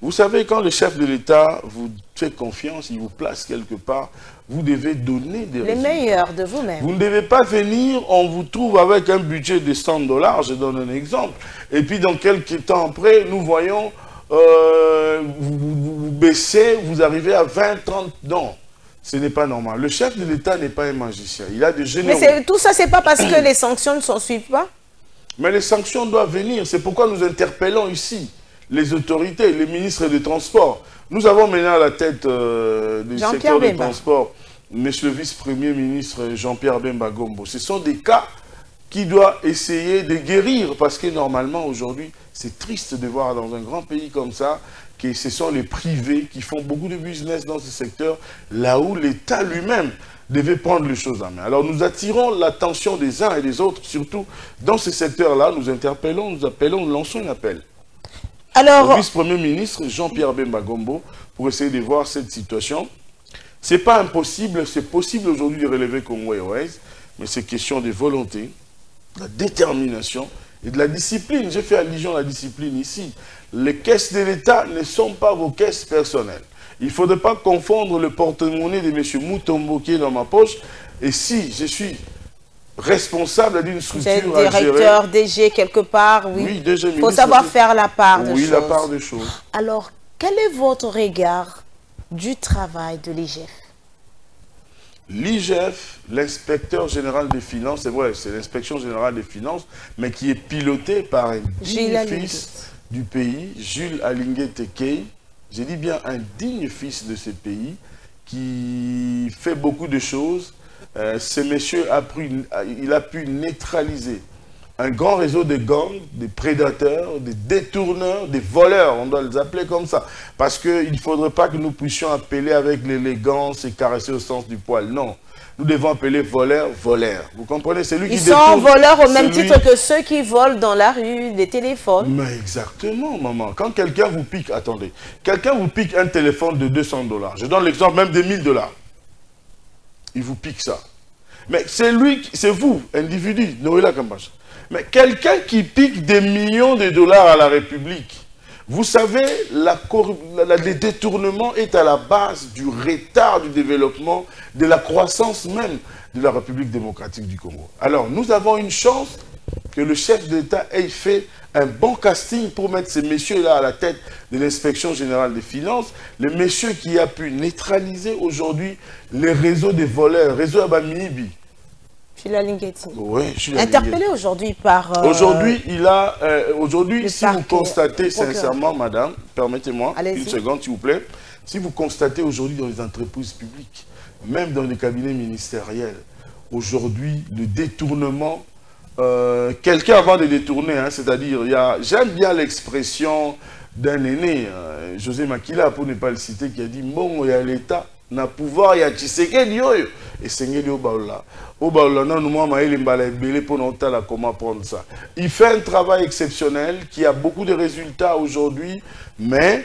[SPEAKER 2] Vous savez, quand le chef de l'État vous fait confiance, il vous place quelque part, vous devez donner des résultats.
[SPEAKER 1] Les meilleurs de vous-même.
[SPEAKER 2] Vous ne devez pas venir, on vous trouve avec un budget de 100 $, je donne un exemple, et puis dans quelques temps après, nous voyons, vous baissez, vous arrivez à 20, 30 dons. Ce n'est pas normal. Le chef de l'État n'est pas un magicien. Il a des généraux.
[SPEAKER 1] Mais tout ça, ce n'est pas parce que les sanctions ne s'en suivent pas?
[SPEAKER 2] Mais les sanctions doivent venir. C'est pourquoi nous interpellons ici les autorités, les ministres des Transports. Nous avons maintenant à la tête du secteur des transports, monsieur le vice-premier ministre Jean-Pierre Bemba Gombo. Ce sont des cas qui doivent essayer de guérir. Parce que normalement, aujourd'hui, c'est triste de voir dans un grand pays comme ça que ce sont les privés qui font beaucoup de business dans ce secteur, là où l'État lui-même devait prendre les choses en main. Alors nous attirons l'attention des uns et des autres, surtout dans ce secteur-là, nous interpellons, nous appelons, nous lançons un appel. Alors, au vice-premier ministre Jean-Pierre Bemba Gombo, pour essayer de voir cette situation C'est pas impossible, c'est possible aujourd'hui de relever Congo Airways, mais c'est question de volonté, de la détermination et de la discipline. J'ai fait allusion à la discipline ici. Les caisses de l'État ne sont pas vos caisses personnelles. Il ne faudrait pas confondre le porte-monnaie de M. Moutombo qui est dans ma poche. Et si je suis responsable d'une structure à gérer...
[SPEAKER 1] Directeur, DG quelque part, oui.
[SPEAKER 2] Oui, DG,
[SPEAKER 1] il faut savoir faire la part des choses.
[SPEAKER 2] Oui, la part des choses.
[SPEAKER 1] Alors, quel est votre regard du travail de l'IGF?
[SPEAKER 2] L'IGF, l'inspecteur général des finances, c'est vrai, c'est l'inspection générale des finances, mais qui est pilotée par un digne fils du pays, Jules Alingué Tekei. J'ai dit bien un digne fils de ce pays, qui fait beaucoup de choses. Ce monsieur il a pu neutraliser un grand réseau de gangs, des prédateurs, des détourneurs, des voleurs, on doit les appeler comme ça. Parce qu'il ne faudrait pas que nous puissions appeler avec l'élégance et caresser au sens du poil. Non, nous devons appeler voleurs, voleurs. Vous comprenez? C'est lui qui détourne.
[SPEAKER 1] Ils sont voleurs au même titre que ceux qui volent dans la rue, des téléphones.
[SPEAKER 2] Mais exactement, maman. Quand quelqu'un vous pique, attendez, quelqu'un vous pique un téléphone de 200 $. Je donne l'exemple même de 1000 $. Il vous pique ça. Mais c'est lui, c'est vous, individu, Noëlla Kambacha. Mais quelqu'un qui pique des millions de dollars à la République, vous savez, le détournement est à la base du retard du développement, de la croissance même de la République démocratique du Congo. Alors, nous avons une chance que le chef d'État ait fait un bon casting pour mettre ces messieurs-là à la tête de l'inspection générale des finances, le monsieur qui a pu neutraliser aujourd'hui les réseaux des voleurs, réseau Abaminibi.
[SPEAKER 1] Oui, interpellé aujourd'hui par...
[SPEAKER 2] Aujourd'hui, si vous constatez sincèrement, madame, permettez-moi une seconde, s'il vous plaît, si vous constatez aujourd'hui dans les entreprises publiques, même dans les cabinets ministériels, aujourd'hui, le détournement, quelqu'un avant de détourner, hein, c'est-à-dire, j'aime bien l'expression d'un aîné, José Makila, pour ne pas le citer, qui a dit « Mon, il y a l'État, na pouvoir, il y a Tshisekedi, et Sengeli Obaola. Obaola, non, nous, moi, il est pour comment prendre ça. Il fait un travail exceptionnel qui a beaucoup de résultats aujourd'hui, mais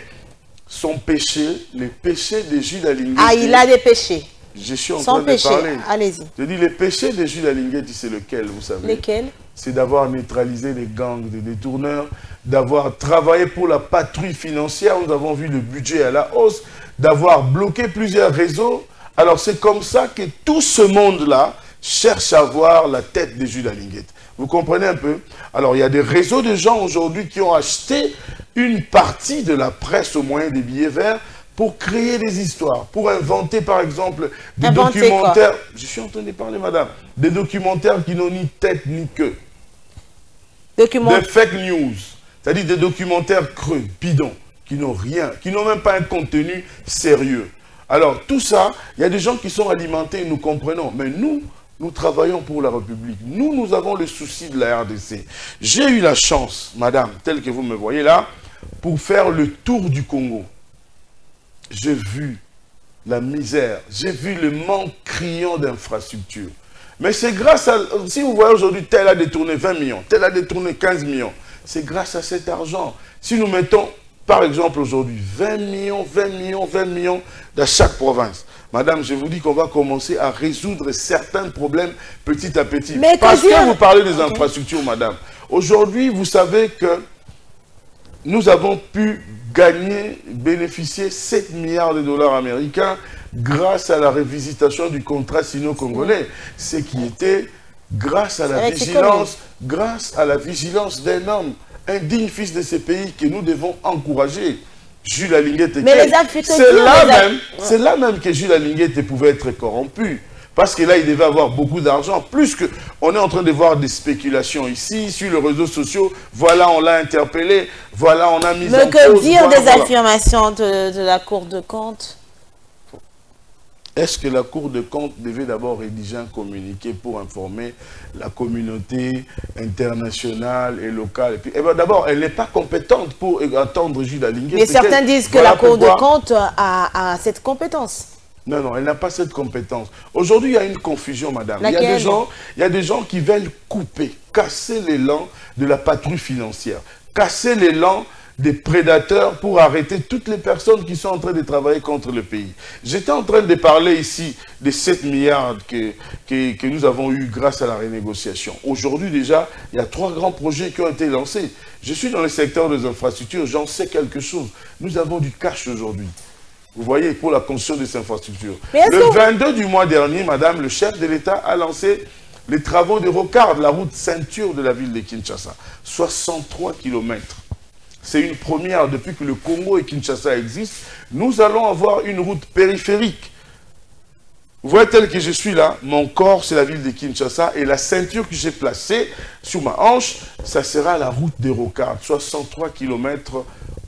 [SPEAKER 2] son péché, les péchés de Jules Alingué.
[SPEAKER 1] Ah, il a des péchés.
[SPEAKER 2] Je suis en train de parler.
[SPEAKER 1] Allez-y.
[SPEAKER 2] Je dis, les péchés de Jules Alingué, c'est lequel, vous savez?
[SPEAKER 1] Lesquels?
[SPEAKER 2] C'est d'avoir neutralisé les gangs de détourneurs, d'avoir travaillé pour la patrouille financière, nous avons vu le budget à la hausse, d'avoir bloqué plusieurs réseaux. Alors c'est comme ça que tout ce monde-là cherche à voir la tête de Jules Alingué. Vous comprenez un peu? Alors il y a des réseaux de gens aujourd'hui qui ont acheté une partie de la presse au moyen des billets verts pour créer des histoires, pour inventer par exemple des documentaires. Quoi? Je suis en train de parler, madame. Des documentaires qui n'ont ni tête ni queue. Des fake news. C'est-à-dire des documentaires creux, bidons, qui n'ont rien, qui n'ont même pas un contenu sérieux. Alors tout ça, il y a des gens qui sont alimentés, nous comprenons. Mais nous, nous travaillons pour la République. Nous avons le souci de la RDC. J'ai eu la chance, madame, telle que vous me voyez là, pour faire le tour du Congo. J'ai vu la misère, j'ai vu le manque criant d'infrastructures. Mais c'est grâce à... Si vous voyez aujourd'hui, tel a détourné 20 millions, tel a détourné 15 millions, c'est grâce à cet argent. Si nous mettons, par exemple aujourd'hui, 20 millions dans chaque province, madame, je vous dis qu'on va commencer à résoudre certains problèmes petit à petit. Mais parce que vous parlez des infrastructures, madame. Aujourd'hui, vous savez que nous avons pu bénéficier 7 milliards de dollars américains grâce à la révisitation du contrat sino-congolais. Ce qui était grâce à la vigilance d'un homme, un digne fils de ce pays que nous devons encourager. Jules Alingué Tekei. C'est là même que Jules Alingué pouvait être corrompu. Parce que là, il devait avoir beaucoup d'argent. Plus que on est en train de voir des spéculations ici, sur les réseaux sociaux. Voilà, on l'a interpellé. Voilà, on a mis en cause. Mais
[SPEAKER 1] que dire des affirmations de la Cour de compte?
[SPEAKER 2] Est-ce que la Cour de compte devait d'abord rédiger un communiqué pour informer la communauté internationale et locale? Eh bien, d'abord, elle n'est pas compétente pour attendre Jules Alingué.
[SPEAKER 1] Mais certains disent que la Cour de compte a cette compétence.
[SPEAKER 2] Non, non, elle n'a pas cette compétence. Aujourd'hui, il y a une confusion, madame. Il y a des gens qui veulent couper, casser l'élan de la patrouille financière, casser l'élan des prédateurs pour arrêter toutes les personnes qui sont en train de travailler contre le pays. J'étais en train de parler ici des 7 milliards que nous avons eu grâce à la renégociation. Aujourd'hui déjà, il y a 3 grands projets qui ont été lancés. Je suis dans le secteur des infrastructures, j'en sais quelque chose. Nous avons du cash aujourd'hui. Vous voyez, pour la construction des infrastructures. Le 22 du mois dernier, madame, le chef de l'État a lancé les travaux de rocade, la route ceinture de la ville de Kinshasa. 63 km. C'est une première depuis que le Congo et Kinshasa existent. Nous allons avoir une route périphérique. Vous voyez, tel que je suis là, mon corps, c'est la ville de Kinshasa. Et la ceinture que j'ai placée sur ma hanche, ça sera la route des rocades. 63 km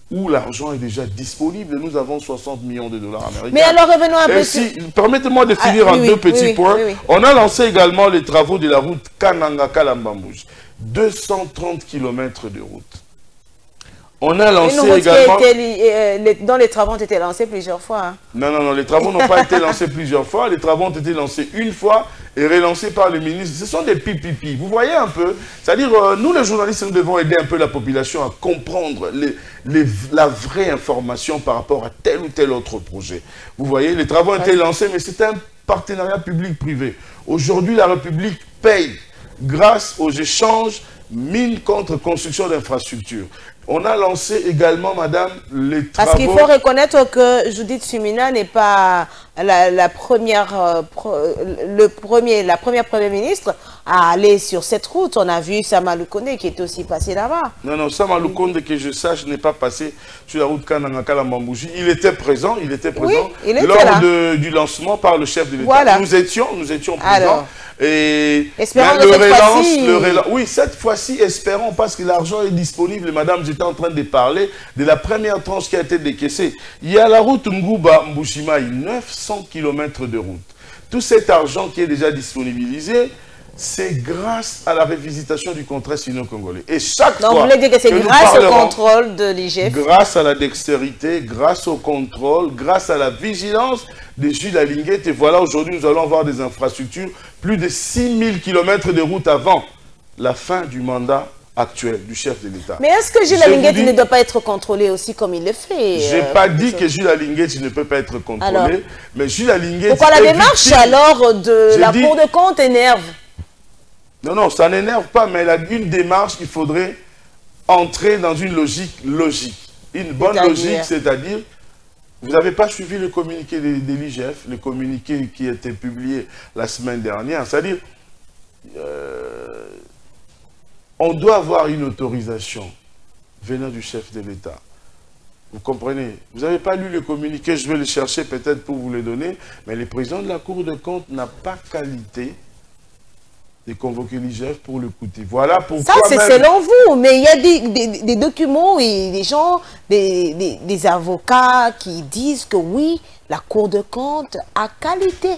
[SPEAKER 2] où l'argent est déjà disponible. Nous avons 60 millions de dollars américains.
[SPEAKER 1] Mais alors revenons un peu sur...
[SPEAKER 2] Permettez-moi de finir en deux petits points. On a lancé également les travaux de la route Kananga-Kalambambouj. 230 km de route. On a lancé également...
[SPEAKER 1] dont les travaux ont été lancés plusieurs fois. Hein.
[SPEAKER 2] Non, les travaux n'ont pas été lancés plusieurs fois. Les travaux ont été lancés une fois et relancés par le ministre. Ce sont des pipipi. Vous voyez un peu? C'est-à-dire, nous les journalistes, nous devons aider un peu la population à comprendre la vraie information par rapport à tel ou tel autre projet. Vous voyez, les travaux ont été lancés, mais c'est un partenariat public-privé. Aujourd'hui, la République paye grâce aux échanges mine contre construction d'infrastructures. On a lancé également, madame, les travaux...
[SPEAKER 1] Parce qu'il faut reconnaître que Judith Suminwa n'est pas la première première ministre à aller sur cette route. On a vu Sama Lukonde qui est aussi passé là-bas. Non, Sama Lukonde, que je sache, n'est pas passé sur la route Kananga-Kalambambouj. Il était présent, oui, lors du lancement par le chef de l'État. Voilà. Nous étions présents. Alors, et espérons
[SPEAKER 2] oui, cette fois-ci, espérons, parce que l'argent est disponible. Madame, j'étais en train de parler de la première tranche qui a été décaissée. Il y a la route Nguba-Mbushimai, 900 km de route. Tout cet argent qui est déjà disponibilisé, c'est grâce à la révisitation du contrat sino-congolais. Et chaque fois...
[SPEAKER 1] Donc, vous voulez dire que c'est grâce au contrôle de l'IGF?
[SPEAKER 2] Grâce à la dextérité, grâce au contrôle, grâce à la vigilance de Jules Alinguet. Et voilà, aujourd'hui, nous allons avoir des infrastructures, plus de 6000 km de route avant la fin du mandat actuel du chef de l'État.
[SPEAKER 1] Mais est-ce que Jules Alinguet ne doit pas être contrôlé aussi comme il le fait?
[SPEAKER 2] Je n'ai pas dit que Jules Alinguet ne peut pas être contrôlé, alors, mais Jules Alinguet...
[SPEAKER 1] Pourquoi la démarche alors de la Cour de compte énerve?
[SPEAKER 2] Non, ça n'énerve pas, mais une démarche, il faudrait entrer dans une logique. Une bonne logique, c'est-à-dire, vous n'avez pas suivi le communiqué de l'IGF, le communiqué qui a été publié la semaine dernière, c'est-à-dire, on doit avoir une autorisation venant du chef de l'État. Vous comprenez? Vous n'avez pas lu le communiqué, je vais le chercher peut-être pour vous le donner, mais le président de la Cour de compte n'a pas qualité de convoquer l'IGF pour l'écouter. Voilà pourquoi...
[SPEAKER 1] Ça, c'est selon vous, mais il y a des documents et des gens, des avocats qui disent que oui, la Cour de compte a qualité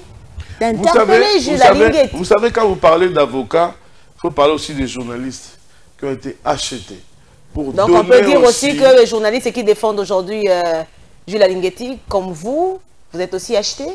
[SPEAKER 1] d'interpeller Jules Alinguet.
[SPEAKER 2] Vous savez, quand vous parlez d'avocats, il faut parler aussi des journalistes qui ont été achetés.
[SPEAKER 1] Donc on peut dire aussi que les journalistes qui défendent aujourd'hui Jules Alinguet, comme vous êtes aussi achetés?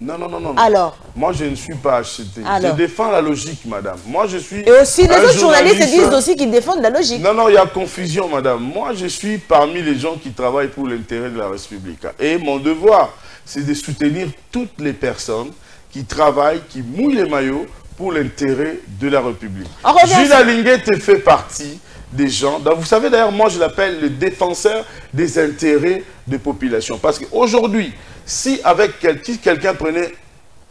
[SPEAKER 2] Non.
[SPEAKER 1] Alors?
[SPEAKER 2] Moi, je ne suis pas acheté. Je défends la logique, madame. Moi, je suis...
[SPEAKER 1] Et aussi, les autres journalistes disent aussi qu'ils défendent la logique.
[SPEAKER 2] Non, il y a confusion, madame. Moi, je suis parmi les gens qui travaillent pour l'intérêt de la République. Et mon devoir, c'est de soutenir toutes les personnes qui travaillent, qui mouillent les maillots pour l'intérêt de la République. Jules Alinguet fait partie des gens... Vous savez, d'ailleurs, moi, je l'appelle le défenseur des intérêts des populations. Parce qu'aujourd'hui... Si avec quelqu'un prenait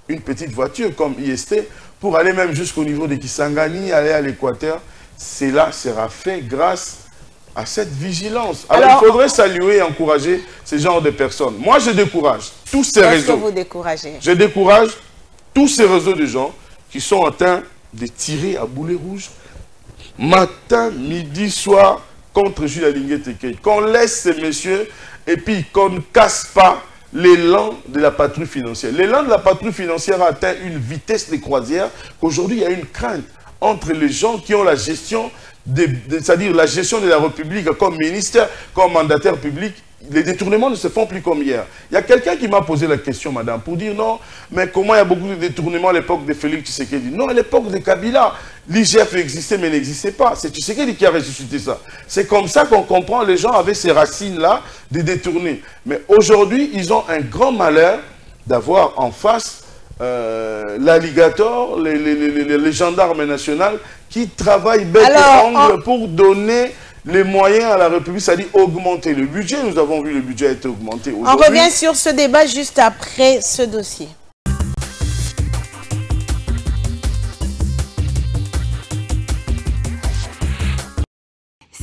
[SPEAKER 2] une petite voiture comme IST pour aller même jusqu'au niveau de Kisangani, aller à l'Équateur, cela sera fait grâce à cette vigilance. Alors il faudrait saluer et encourager ce genre de personnes. Moi, je décourage tous ces réseaux.
[SPEAKER 1] Est-ce que vous découragez?
[SPEAKER 2] Je décourage tous ces réseaux de gens qui sont en train de tirer à boulet rouge matin, midi, soir contre Jules Alinguet Tekei. Qu'on laisse ces messieurs et puis qu'on ne casse pas l'élan de la patrouille financière. L'élan de la patrouille financière a atteint une vitesse de croisière qu'aujourd'hui, il y a une crainte entre les gens qui ont la gestion, c'est-à-dire la gestion de la République comme ministère, comme mandataire public. les détournements ne se font plus comme hier. Il y a quelqu'un qui m'a posé la question, madame, pour dire non, mais comment il y a beaucoup de détournements à l'époque de Félix Tshisekedi? Non, à l'époque de Kabila, l'IGF existait mais n'existait pas. C'est Tshisekedi qui a ressuscité ça. C'est comme ça qu'on comprend, les gens avaient ces racines-là de détourner. Mais aujourd'hui, ils ont un grand malheur d'avoir en face l'alligator, les gendarmes nationaux qui travaillent bec et ongle pour donner les moyens à la République, c'est-à-dire augmenter le budget. Nous avons vu le budget être augmenté.
[SPEAKER 1] On revient sur ce débat juste après ce dossier.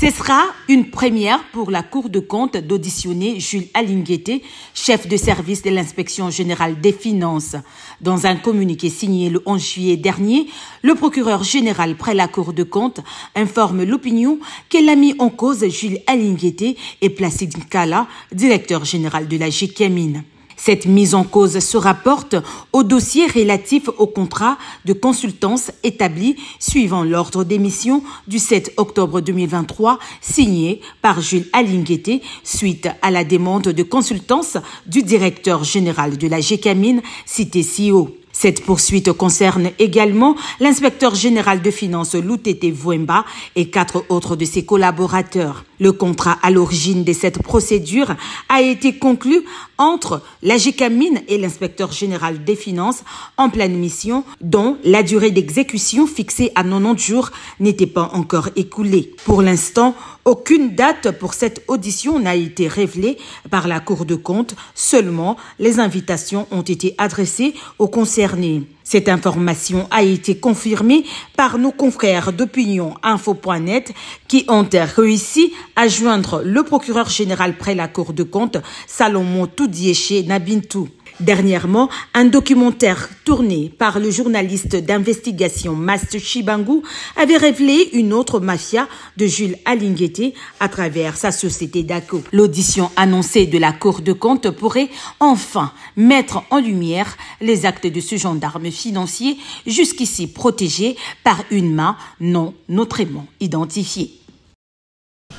[SPEAKER 6] Ce sera une première pour la Cour de compte d'auditionner Jules Alinguete, chef de service de l'Inspection générale des finances. Dans un communiqué signé le 11 juillet dernier, le procureur général près la Cour de compte informe l'opinion qu'elle a mis en cause Jules Alinguete et Placide Nkala, directeur général de la GECAMIN. Cette mise en cause se rapporte au dossier relatif au contrat de consultance établi suivant l'ordre d'émission du 7 octobre 2023 signé par Jules Alinguete suite à la demande de consultance du directeur général de la GECAMIN, cité CEO. Cette poursuite concerne également l'inspecteur général de finances Loutete Vouemba et 4 autres de ses collaborateurs. Le contrat à l'origine de cette procédure a été conclu entre la GECAMIN et l'inspecteur général des finances en pleine mission dont la durée d'exécution fixée à 90 jours n'était pas encore écoulée. Pour l'instant, aucune date pour cette audition n'a été révélée par la Cour de compte. Seulement, les invitations ont été adressées aux concernés. Cette information a été confirmée par nos confrères d'opinion info.net qui ont réussi à joindre le procureur général près la Cour de compte, Salomon Toudiéché Nabintou. Dernièrement, un documentaire tourné par le journaliste d'investigation Mast Chibangu avait révélé une autre mafia de Jules Alinguete à travers sa société d'ACO. L'audition annoncée de la Cour de compte pourrait enfin mettre en lumière les actes de ce gendarme financier jusqu'ici protégé par une main non autrement identifiée.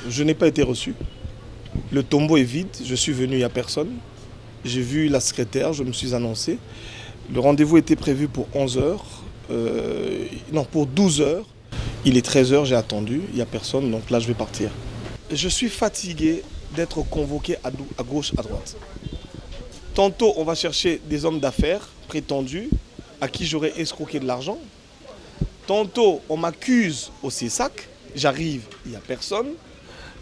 [SPEAKER 7] Je n'ai pas été reçu. Le tombeau est vide, je suis venu, il n'y a personne. J'ai vu la secrétaire, je me suis annoncé. Le rendez-vous était prévu pour 11h, non pour 12h. Il est 13h, j'ai attendu, il n'y a personne, donc là je vais partir. Je suis fatigué d'être convoqué à gauche, à droite. Tantôt on va chercher des hommes d'affaires prétendus à qui j'aurais escroqué de l'argent. Tantôt on m'accuse au CESAC, j'arrive, il n'y a personne.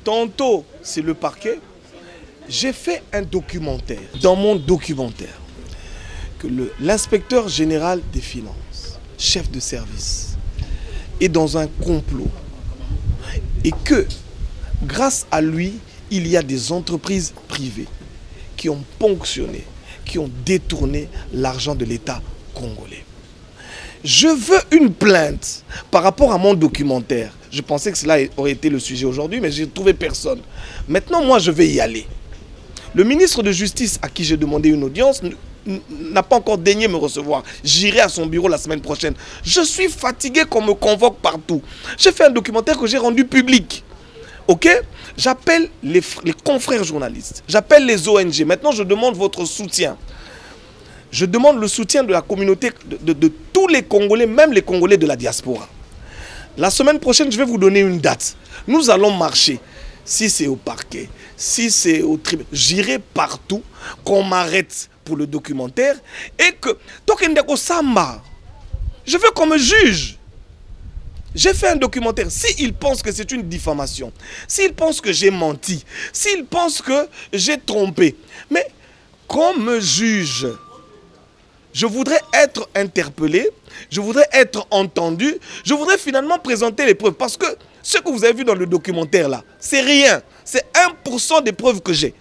[SPEAKER 7] Tantôt c'est le parquet. J'ai fait un documentaire. Dans mon documentaire, que l'inspecteur général des finances, chef de service, est dans un complot. Et que, grâce à lui, il y a des entreprises privées qui ont ponctionné, qui ont détourné l'argent de l'État congolais. Je veux une plainte par rapport à mon documentaire. Je pensais que cela aurait été le sujet aujourd'hui, mais j'ai trouvé personne. Maintenant, moi, je vais y aller. Le ministre de Justice, à qui j'ai demandé une audience, n'a pas encore daigné me recevoir. J'irai à son bureau la semaine prochaine. Je suis fatigué qu'on me convoque partout. J'ai fait un documentaire que j'ai rendu public. Ok? J'appelle les confrères journalistes. J'appelle les ONG. Maintenant, je demande votre soutien. Je demande le soutien de la communauté, de tous les Congolais, même les Congolais de la diaspora. La semaine prochaine, je vais vous donner une date. Nous allons marcher. Si c'est au parquet, si c'est au tribunal, j'irai partout, qu'on m'arrête pour le documentaire et que Tokendeko Samba, je veux qu'on me juge. J'ai fait un documentaire. S'ils pensent que c'est une diffamation, s'ils pensent que j'ai menti, s'ils pensent que j'ai trompé, mais qu'on me juge. Je voudrais être interpellé, je voudrais être entendu, je voudrais finalement présenter les preuves. Parce que ce que vous avez vu dans le documentaire là, c'est rien. C'est 1% des preuves que j'ai.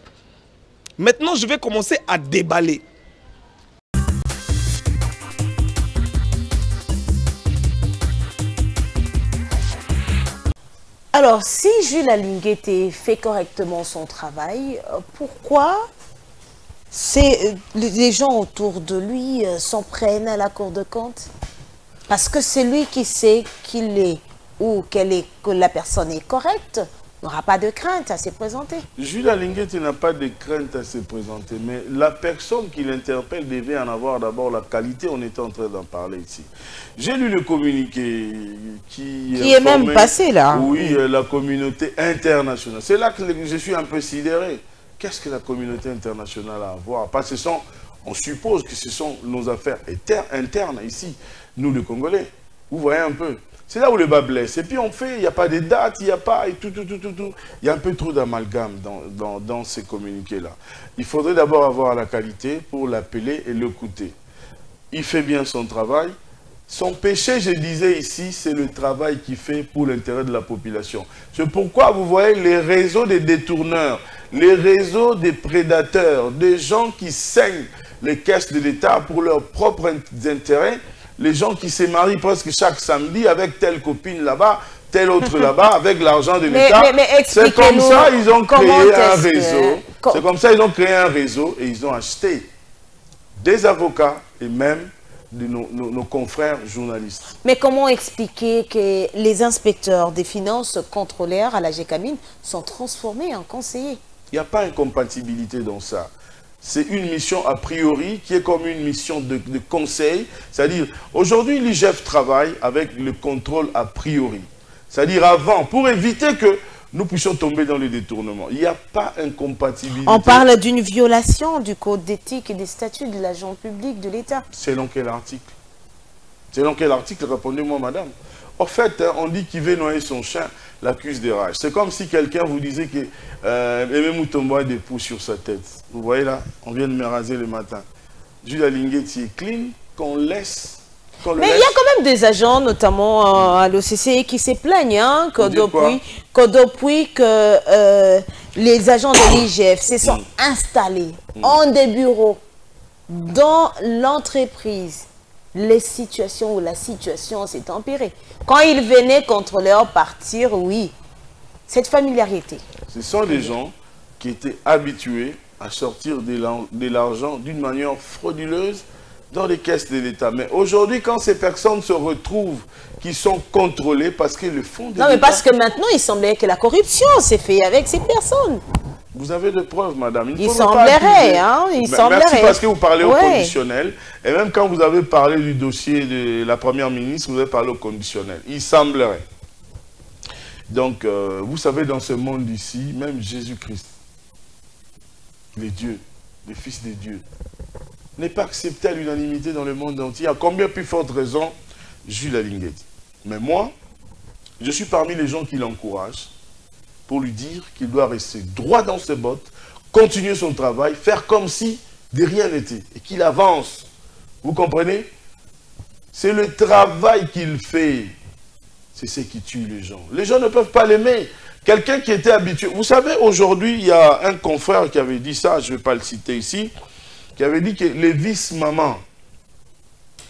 [SPEAKER 7] Maintenant, je vais commencer à déballer.
[SPEAKER 1] Alors, si Jules Alinguete fait correctement son travail, pourquoi les gens autour de lui s'en prennent à la Cour de compte? Parce que c'est lui qui sait qu'il est ou que la personne est correcte n'aura pas de crainte à se présenter.
[SPEAKER 2] Jules Alinguete n'a pas de crainte à se présenter, mais la personne qui l'interpelle devait en avoir d'abord la qualité. On était en train d'en parler ici. J'ai lu le communiqué qui
[SPEAKER 1] est même passé là.
[SPEAKER 2] Oui, la communauté internationale. C'est là que je suis un peu sidéré. Qu'est-ce que la communauté internationale a à voir? Parce que on suppose que ce sont nos affaires internes ici, nous les Congolais. Vous voyez un peu. C'est là où le bas blesse. Et puis on fait, il n'y a pas de date, il n'y a pas, et tout. Il y a un peu trop d'amalgame dans ces communiqués-là. Il faudrait d'abord avoir la qualité pour l'appeler et l'écouter. Il fait bien son travail. Son péché, je disais ici, c'est le travail qu'il fait pour l'intérêt de la population. C'est pourquoi vous voyez les réseaux des détourneurs, les réseaux des prédateurs, des gens qui saignent les caisses de l'État pour leurs propres intérêts. Les gens qui se marient presque chaque samedi avec telle copine là-bas, telle autre là-bas, avec l'argent de l'État. C'est comme ça ils ont créé un réseau. C'est comme ça ils ont créé un réseau et ils ont acheté des avocats et même de nos confrères journalistes.
[SPEAKER 1] Mais comment expliquer que les inspecteurs des finances contrôleurs à la GECAMIN sont transformés en conseillers?
[SPEAKER 2] Il n'y a pas incompatibilité dans ça. C'est une mission a priori qui est comme une mission de conseil. C'est-à-dire, aujourd'hui, l'IGF travaille avec le contrôle a priori. C'est-à-dire avant, pour éviter que nous puissions tomber dans les détournements. Il n'y a pas incompatibilité.
[SPEAKER 1] On parle d'une violation du code d'éthique et des statuts de l'agent public de l'État.
[SPEAKER 2] Selon quel article? Selon quel article? Répondez-moi, madame. En fait, on dit qu'il veut noyer son chien, l'accuse des rages. C'est comme si quelqu'un vous disait que Aimé Mutombo a des poux sur sa tête. Vous voyez là, on vient de me raser le matin. Jules Alinguete est clean, qu'on laisse.
[SPEAKER 1] Mais il y a quand même des agents, notamment à l'OCC, qui se plaignent hein, que depuis que les agents de l'IGF se sont installés en des bureaux dans l'entreprise, les situations où la situation s'est empirée. Quand ils venaient contrôler partir, oui, cette familiarité.
[SPEAKER 2] Ce sont des gens qui étaient habitués à sortir de l'argent d'une manière frauduleuse dans les caisses de l'État. Mais aujourd'hui, quand ces personnes se retrouvent, qui sont contrôlées parce que le fonds de l'État...
[SPEAKER 1] Non, mais parce que maintenant, il semblait que la corruption s'est faite avec ces personnes.
[SPEAKER 2] Vous avez de preuves, madame.
[SPEAKER 1] Il semblerait, hein. Il semblerait.
[SPEAKER 2] Merci parce que vous parlez au conditionnel. Et même quand vous avez parlé du dossier de la première ministre, vous avez parlé au conditionnel. Il semblerait. Donc, vous savez, dans ce monde ici, même Jésus-Christ, les dieux, les fils des dieux, n'est pas accepté à l'unanimité dans le monde entier. À combien plus forte raison, Jules Alinguete. Mais moi, je suis parmi les gens qui l'encouragent pour lui dire qu'il doit rester droit dans ses bottes, continuer son travail, faire comme si de rien n'était et qu'il avance. Vous comprenez? C'est le travail qu'il fait. C'est ce qui tue les gens. Les gens ne peuvent pas l'aimer. Quelqu'un qui était habitué... Vous savez, aujourd'hui, il y a un confrère qui avait dit ça, je ne vais pas le citer ici, qui avait dit que les vice-mamans,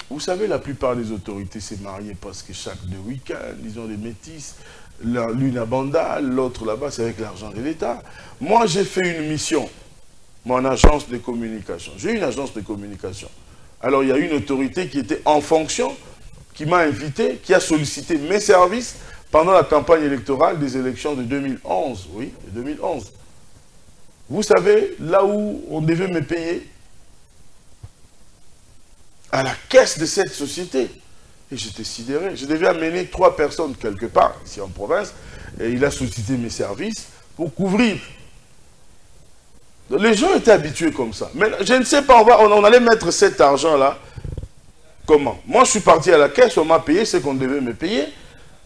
[SPEAKER 2] vous savez, la plupart des autorités s'est mariées parce que chaque 2 week-ends, ils ont des métisses, l'une à Banda, l'autre là-bas, c'est avec l'argent de l'État. Moi, j'ai fait une mission, mon agence de communication. J'ai une agence de communication. Alors, il y a une autorité qui était en fonction, qui m'a invité, qui a sollicité mes services pendant la campagne électorale des élections de 2011. Oui, de 2011. Vous savez, là où on devait me payer, à la caisse de cette société. Et j'étais sidéré. Je devais amener 3 personnes quelque part, ici en province, et il a sollicité mes services pour couvrir. Les gens étaient habitués comme ça. Mais je ne sais pas, on allait mettre cet argent-là. Comment? Moi, je suis parti à la caisse, on m'a payé ce qu'on devait me payer,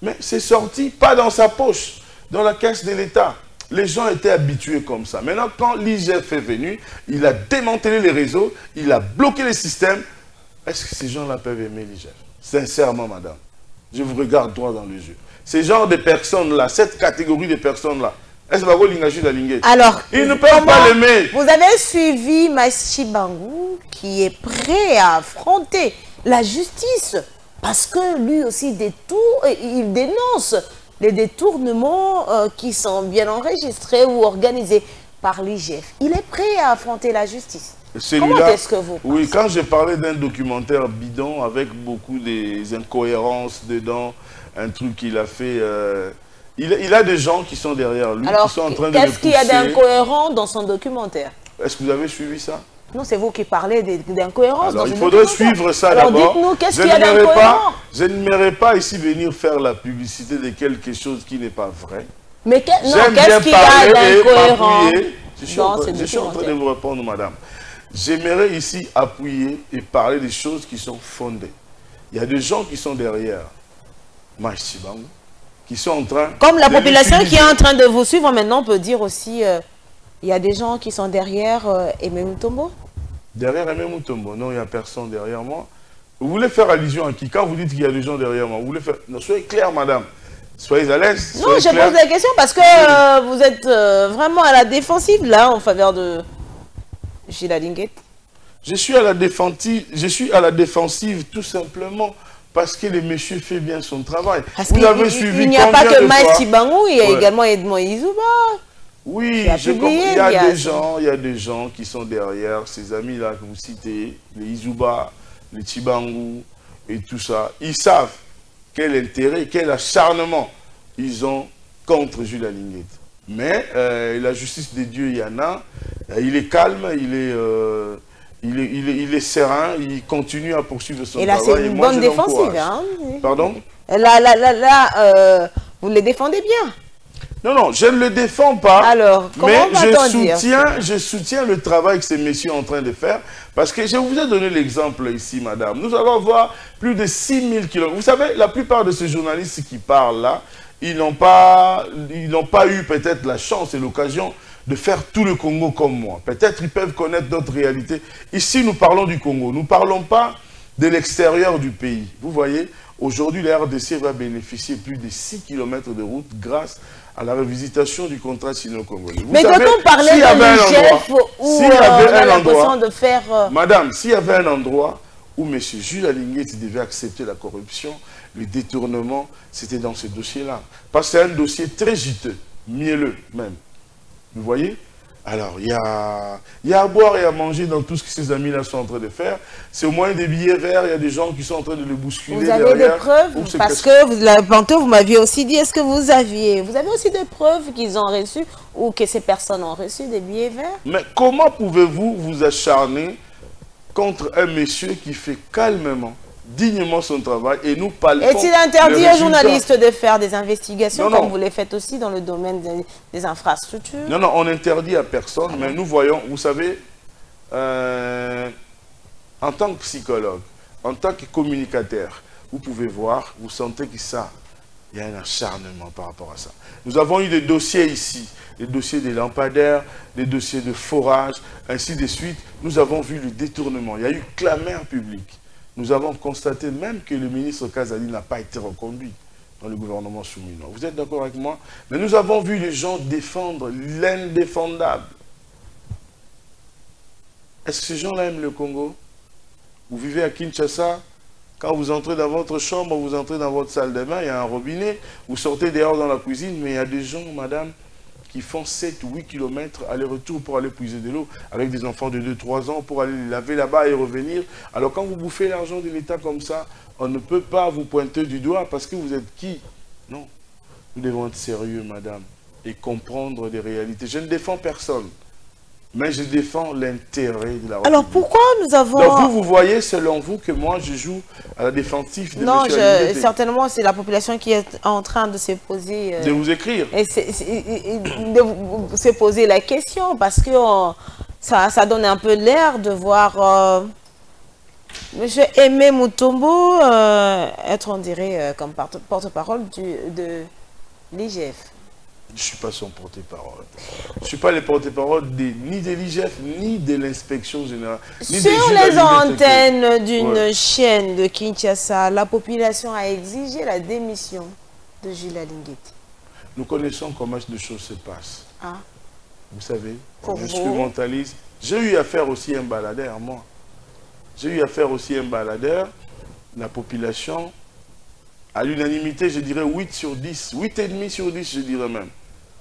[SPEAKER 2] mais c'est sorti pas dans sa poche, dans la caisse de l'État. Les gens étaient habitués comme ça. Maintenant, quand l'IGF est venu, il a démantelé les réseaux, il a bloqué les systèmes. Est-ce que ces gens-là peuvent aimer l'IGF? Sincèrement, madame, je vous regarde droit dans les yeux. Ces genres de personnes-là, cette catégorie de personnes-là, est-ce que vous avez
[SPEAKER 1] alors,
[SPEAKER 2] ils ne peuvent pas l'aimer.
[SPEAKER 1] Vous avez suivi Maïchi Bangou qui est prêt à affronter la justice parce que lui aussi il dénonce les détournements qui sont bien enregistrés ou organisés par l'IGF. Il est prêt à affronter la justice. Comment est-ce que vous pensez?
[SPEAKER 2] Oui, quand j'ai parlé d'un documentaire bidon avec beaucoup d'incohérences dedans, un truc qu'il a fait, Il a des gens qui sont derrière lui,
[SPEAKER 1] alors,
[SPEAKER 2] qui sont en train de le
[SPEAKER 1] qu'est-ce qu'il y a
[SPEAKER 2] pousser.
[SPEAKER 1] d'incohérent dans son documentaire?
[SPEAKER 2] Est-ce que vous avez suivi ça?
[SPEAKER 1] Non, c'est vous qui parlez d'incohérence.
[SPEAKER 2] Alors, il faudrait suivre ça d'abord.
[SPEAKER 1] Alors, dites-nous, qu'est-ce qu'il y a d'incohérent?
[SPEAKER 2] Je n'aimerais pas ici venir faire la publicité de quelque chose qui n'est pas vrai.
[SPEAKER 1] Mais qu'est-ce qu'il y a d'incohérent?
[SPEAKER 2] Je suis en train de vous répondre, madame. J'aimerais ici appuyer et parler des choses qui sont fondées. Il y a des gens qui sont derrière Maïchibangu, qui sont en train...
[SPEAKER 1] Comme la population qui est en train de vous suivre, maintenant, on peut dire aussi, il y a des gens qui sont derrière Aimé Mutombo.
[SPEAKER 2] Derrière Aimé Mutombo, non, il n'y a personne derrière moi. Vous voulez faire allusion à qui? Quand vous dites qu'il y a des gens derrière moi, vous voulez faire... Non, soyez clair, madame. Soyez à l'aise.
[SPEAKER 1] Non, je pose la question parce que vous êtes vraiment à la défensive, là, en faveur de Jules Alinguete.
[SPEAKER 2] Je suis à la défensive tout simplement parce que le monsieur fait bien son travail.
[SPEAKER 1] Parce vous avez suivi il n'y a pas que Maïchibangu, il y a également Edmond Izouba.
[SPEAKER 2] Oui, il y a des gens qui sont derrière, ces amis-là que vous citez, les Izouba, les Chibangu et tout ça. Ils savent quel intérêt, quel acharnement ils ont contre Jules Alinguete. Mais la justice de Dieu, il y en a. Il est calme, il est serein, il continue à poursuivre son travail.
[SPEAKER 1] Et là, c'est une bonne défensive. Hein?
[SPEAKER 2] Pardon?
[SPEAKER 1] Là, vous le défendez bien.
[SPEAKER 2] Non, je ne le défends pas.
[SPEAKER 1] Alors, comment
[SPEAKER 2] je soutiens le travail que ces messieurs sont en train de faire. Parce que je vous ai donné l'exemple ici, madame. Nous allons voir plus de 6000 km. Vous savez, la plupart de ces journalistes qui parlent là, ils n'ont pas eu peut-être la chance et l'occasion de faire tout le Congo comme moi. Peut-être ils peuvent connaître d'autres réalités. Ici, nous parlons du Congo. Nous ne parlons pas de l'extérieur du pays. Vous voyez, aujourd'hui, la RDC va bénéficier de plus de 6 km de route grâce à la revisitation du contrat sino-congolais.
[SPEAKER 1] Mais doit-on parler de chef où on a l'impression de faire...
[SPEAKER 2] Madame, s'il y avait un endroit où M. Jules Alinguete devait accepter la corruption, le détournement, c'était dans ce dossier-là. Parce que c'est un dossier très juteux, mielleux même. Vous voyez? Alors, il y a à boire et à manger dans tout ce que ces amis-là sont en train de faire. C'est au moins des billets verts, il y a des gens qui sont en train de le bousculer.
[SPEAKER 1] Vous avez des preuves? Parce que tantôt, vous m'aviez aussi dit, est-ce que vous avez aussi des preuves qu'ils ont reçues ou que ces personnes ont reçu des billets verts?
[SPEAKER 2] Mais comment pouvez-vous vous acharner contre un monsieur qui fait calmement, dignement son travail et nous palpons...
[SPEAKER 1] Est-il interdit aux journalistes de faire des investigations comme vous les faites aussi dans le domaine des infrastructures?
[SPEAKER 2] Non, on interdit à personne, mais nous voyons, vous savez, en tant que psychologue, en tant que communicateur, vous pouvez voir, vous sentez que ça, il y a un acharnement par rapport à ça. Nous avons eu des dossiers ici, des dossiers des lampadaires, des dossiers de forage, ainsi de suite. Nous avons vu le détournement. Il y a eu clameur publique. Nous avons constaté même que le ministre Kazali n'a pas été reconduit dans le gouvernement souminois. Vous êtes d'accord avec moi? Mais nous avons vu les gens défendre l'indéfendable. Est-ce que ces gens-là aiment le Congo? Vous vivez à Kinshasa, quand vous entrez dans votre chambre, vous entrez dans votre salle de bain, il y a un robinet, vous sortez dehors dans la cuisine, mais il y a des gens, madame, qui font 7 ou 8 km aller-retour pour aller puiser de l'eau, avec des enfants de 2-3 ans, pour aller les laver là-bas et revenir. Alors quand vous bouffez l'argent de l'État comme ça, on ne peut pas vous pointer du doigt parce que vous êtes qui? Non. Nous devons être sérieux, madame, et comprendre les réalités. Je ne défends personne, mais je défends l'intérêt de la République.
[SPEAKER 1] Alors pourquoi nous avons...
[SPEAKER 2] Donc vous voyez, selon vous, que moi je joue à la défensive de
[SPEAKER 1] non, certainement c'est la population qui est en train de se poser...
[SPEAKER 2] de vous écrire.
[SPEAKER 1] Et de se poser la question, parce que ça donne un peu l'air de voir M. Aimé Mutombo être, on dirait, comme porte-parole de l'IGF.
[SPEAKER 2] Je ne suis pas son porte-parole. Je ne suis pas le porte-parole ni de l'IGF, ni de l'inspection générale.
[SPEAKER 1] Sur les antennes d'une chaîne de Kinshasa, la population a exigé la démission de Jules Alinguete.
[SPEAKER 2] Nous connaissons comment les choses se passent.
[SPEAKER 1] Ah.
[SPEAKER 2] Vous savez, on instrumentalise. J'ai eu affaire aussi à un baladeur, moi. J'ai eu affaire aussi à un baladeur. La population, à l'unanimité, je dirais 8 sur 10. 8,5 sur 10, je dirais même.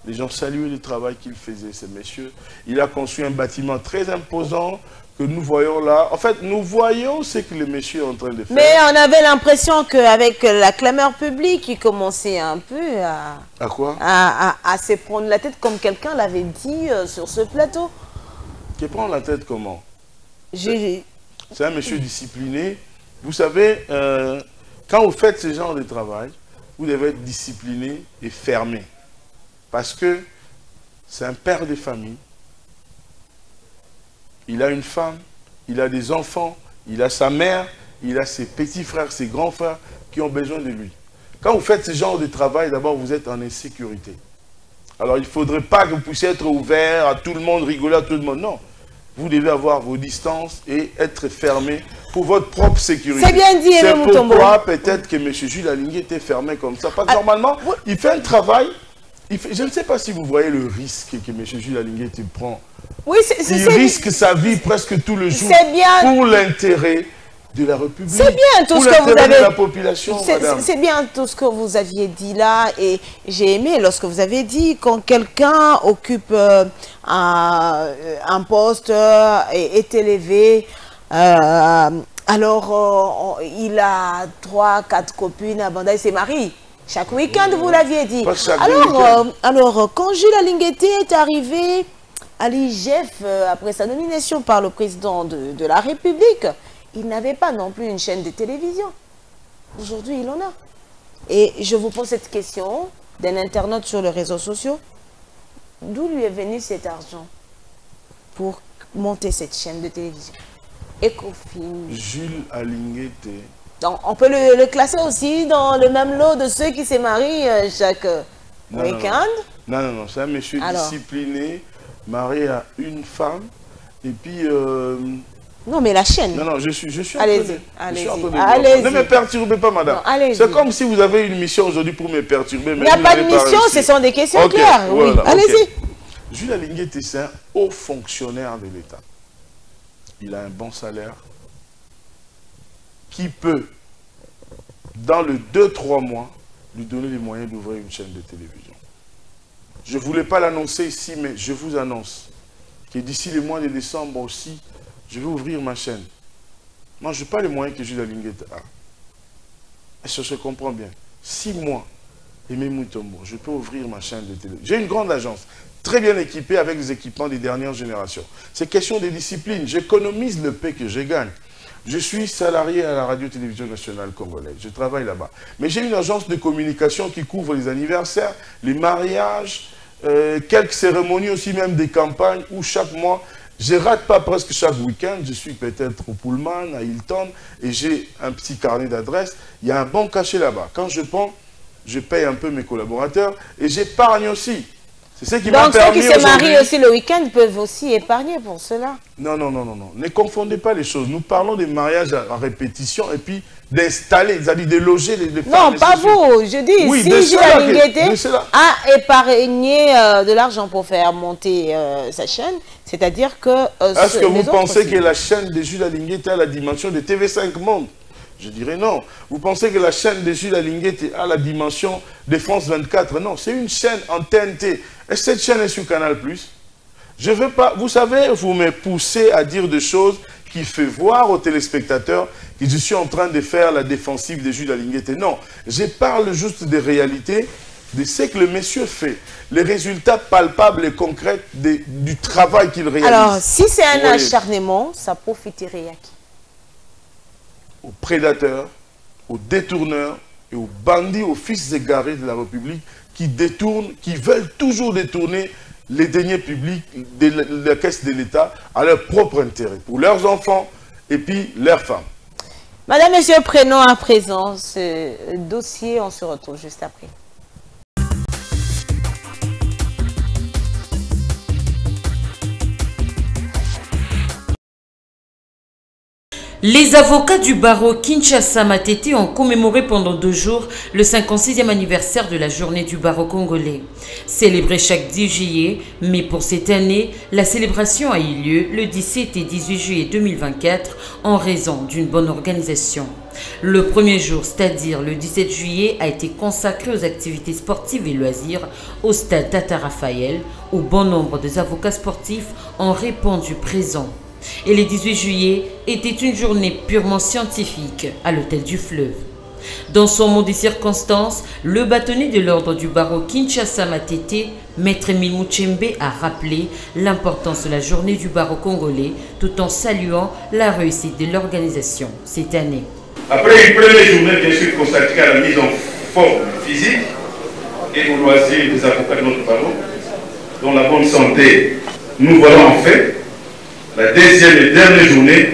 [SPEAKER 2] Les gens saluaient le travail qu'il faisait, ces messieurs. Il a construit un bâtiment très imposant que nous voyons là. En fait, nous voyons ce que le monsieur est en train de faire.
[SPEAKER 1] Mais on avait l'impression qu'avec la clameur publique, il commençait un peu à...
[SPEAKER 2] À quoi?
[SPEAKER 1] À se prendre la tête, comme quelqu'un l'avait dit sur ce plateau.
[SPEAKER 2] Qui prend la tête comment?
[SPEAKER 1] C'est
[SPEAKER 2] un monsieur discipliné. Vous savez, quand vous faites ce genre de travail, vous devez être discipliné et fermé. Parce que c'est un père de famille. Il a une femme, il a des enfants, il a sa mère, il a ses petits frères, ses grands frères qui ont besoin de lui. Quand vous faites ce genre de travail, d'abord vous êtes en insécurité. Alors il ne faudrait pas que vous puissiez être ouvert à tout le monde, rigoler à tout le monde. Non. Vous devez avoir vos distances et être fermé pour votre propre sécurité.
[SPEAKER 1] C'est bien dit,
[SPEAKER 2] c'est pourquoi peut-être que M. Jules Alingué était fermé comme ça. Parce que normalement, il fait un travail. Je ne sais pas si vous voyez le risque que M. Jules Alingué prend.
[SPEAKER 1] Oui,
[SPEAKER 2] il risque sa vie presque tout le jour pour l'intérêt de la République.
[SPEAKER 1] C'est bien tout ce que vous avez
[SPEAKER 2] de la population,
[SPEAKER 1] c'est bien tout ce que vous aviez dit là, et j'ai aimé lorsque vous avez dit quand quelqu'un occupe un poste est élevé, alors il a 3-4 copines avant d'aller se marier. Chaque week-end, vous l'aviez dit. Alors, quand Jules Alingué est arrivé à l'IGF, après sa nomination par le président de la République, il n'avait pas non plus une chaîne de télévision. Aujourd'hui, il en a. Et je vous pose cette question d'un internaute sur les réseaux sociaux. D'où lui est venu cet argent pour monter cette chaîne de télévision? Ecofin.
[SPEAKER 2] Jules Alingué.
[SPEAKER 1] Donc, on peut le classer aussi dans le même lot de ceux qui se marient chaque week-end.
[SPEAKER 2] Non, c'est un monsieur discipliné, marié à une femme, et puis...
[SPEAKER 1] Non, mais la chaîne.
[SPEAKER 2] Non, je suis
[SPEAKER 1] allez-y.
[SPEAKER 2] Ne me perturbez pas, madame. C'est comme si vous avez une mission aujourd'hui pour me perturber.
[SPEAKER 1] Il n'y a pas de mission, ce sont des questions claires. Voilà, oui. Allez-y.
[SPEAKER 2] Jules Alingué, c'est un haut fonctionnaire de l'État. Il a un bon salaire qui peut, dans le 2-3 mois, lui donner les moyens d'ouvrir une chaîne de télévision. Je ne voulais pas l'annoncer ici, mais je vous annonce que d'ici le mois de décembre aussi, je vais ouvrir ma chaîne. Moi, je n'ai pas les moyens que Jules Alingué a. Et ça se comprend bien. 6 mois, et même Mutombo, je peux ouvrir ma chaîne de télévision. J'ai une grande agence, très bien équipée avec des équipements des dernières générations. C'est question de discipline. J'économise le paix que je gagne. Je suis salarié à la radio-télévision nationale congolaise. Je travaille là-bas. Mais j'ai une agence de communication qui couvre les anniversaires, les mariages, quelques cérémonies aussi, même des campagnes où chaque mois, je ne rate pas presque chaque week-end. Je suis peut-être au Pullman, à Hilton, et j'ai un petit carnet d'adresses. Il y a un bon cachet là-bas. Quand je prends, je paye un peu mes collaborateurs et j'épargne aussi. C'est ce qui m'a permis.
[SPEAKER 1] Donc ceux qui se marient aussi le week-end peuvent aussi épargner pour cela.
[SPEAKER 2] Non. Ne confondez pas les choses. Nous parlons des mariages à répétition et puis d'installer, c'est-à-dire de loger les femmes.
[SPEAKER 1] Non, pas vous. Je dis, oui, si Jules Alingué a épargné de l'argent pour faire monter sa chaîne, c'est-à-dire que...
[SPEAKER 2] Est-ce que vous pensez que la chaîne de Jules Alingué est à la dimension de TV5 Monde? Je dirais non. Vous pensez que la chaîne de Jules Alingué a la dimension de France 24? Non, c'est une chaîne en TNT. Et cette chaîne est sur Canal+. Je veux pas... Vous savez, vous me poussez à dire des choses qui fait voir aux téléspectateurs que je suis en train de faire la défensive de Jules Alingué. Non, je parle juste des réalités, de ce que le monsieur fait. Les résultats palpables et concrets du travail qu'il réalise.
[SPEAKER 1] Alors, si c'est un acharnement, ça profiterait à qui?
[SPEAKER 2] Aux prédateurs, aux détourneurs et aux bandits, aux fils égarés de la République qui détournent, qui veulent toujours détourner les deniers publics de la caisse de l'État à leur propre intérêt, pour leurs enfants et puis leurs femmes.
[SPEAKER 1] Madame, Monsieur, prenons à présent ce dossier, on se retrouve juste après.
[SPEAKER 6] Les avocats du barreau Kinshasa Matete ont commémoré pendant 2 jours le 56e anniversaire de la journée du barreau congolais. Célébré chaque 10 juillet, mais pour cette année, la célébration a eu lieu le 17 et 18 juillet 2024 en raison d'une bonne organisation. Le premier jour, c'est-à-dire le 17 juillet, a été consacré aux activités sportives et loisirs au stade Tata Raphaël, où bon nombre des avocats sportifs ont répondu présent. Et le 18 juillet était une journée purement scientifique à l'hôtel du Fleuve. Dans son mot des circonstances, le bâtonnier de l'ordre du barreau Kinshasa Matete, Maître Emile Muchembe, a rappelé l'importance de la journée du barreau congolais tout en saluant la réussite de l'organisation cette année.
[SPEAKER 8] Après une première journée bien sûr consacrée à la mise en forme physique et aux loisirs des avocats de notre barreau, dont la bonne santé, nous voilà en fait la deuxième et dernière journée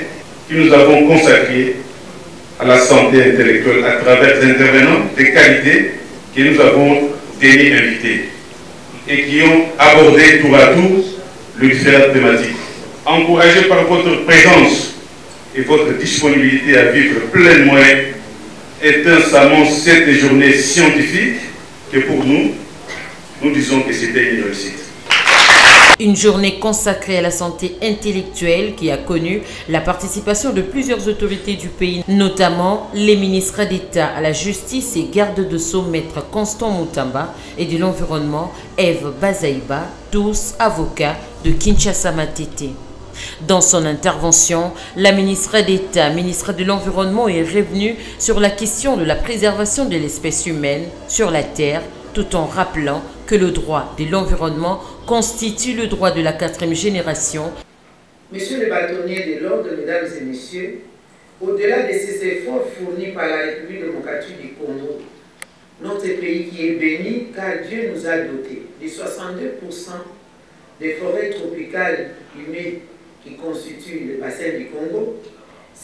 [SPEAKER 8] que nous avons consacrée à la santé intellectuelle à travers des intervenants de qualité que nous avons tenus invités et qui ont abordé tour à tour les différentes thématiques. Encouragés par votre présence et votre disponibilité à vivre pleinement et intensément cette journée scientifique que pour nous, nous disons que c'était une réussite.
[SPEAKER 6] Une journée consacrée à la santé intellectuelle qui a connu la participation de plusieurs autorités du pays, notamment les ministres d'État à la justice et garde de Sceaux, Maître Constant Moutamba, et de l'environnement, Eve Bazaïba, tous avocats de Kinshasa Matete. Dans son intervention, la ministre d'État, ministre de l'Environnement, est revenue sur la question de la préservation de l'espèce humaine sur la Terre, tout en rappelant que le droit de l'environnement constitue le droit de la 4e génération.
[SPEAKER 9] Monsieur le bâtonnier de l'ordre, mesdames et messieurs, au-delà de ces efforts fournis par la République démocratique du Congo, notre pays qui est béni car Dieu nous a dotés de 62% des forêts tropicales humides qui constituent le bassin du Congo,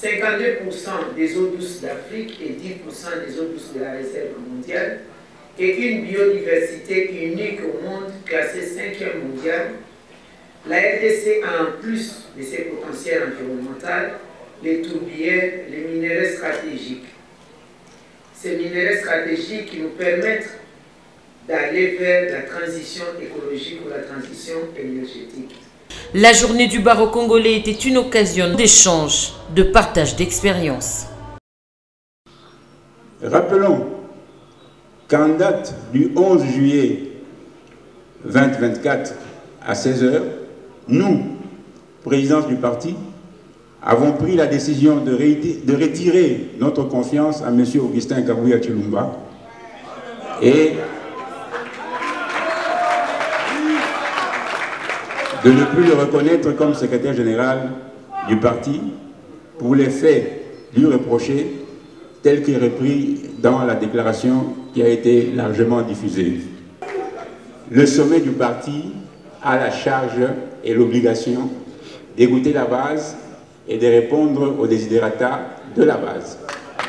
[SPEAKER 9] 52% des eaux douces d'Afrique et 10% des eaux douces de la réserve mondiale, et une biodiversité unique au monde, classée 5e mondiale. La RDC a en plus de ses potentiels environnementaux, les tourbières, les minéraux stratégiques. Ces minéraux stratégiques qui nous permettent d'aller vers la transition écologique ou la transition énergétique.
[SPEAKER 6] La journée du barreau congolais était une occasion d'échange, de partage d'expériences.
[SPEAKER 10] Rappelons qu'en date du 11 juillet 2024 à 16 h, nous, présidence du parti, avons pris la décision de retirer notre confiance à M. Augustin Kabuya Chilumba et de ne plus le reconnaître comme secrétaire général du parti pour les faits lui reprochés tels qu'il est repris dans la déclaration qui a été largement diffusée. Le sommet du parti a la charge et l'obligation d'écouter la base et de répondre aux desiderata de la base.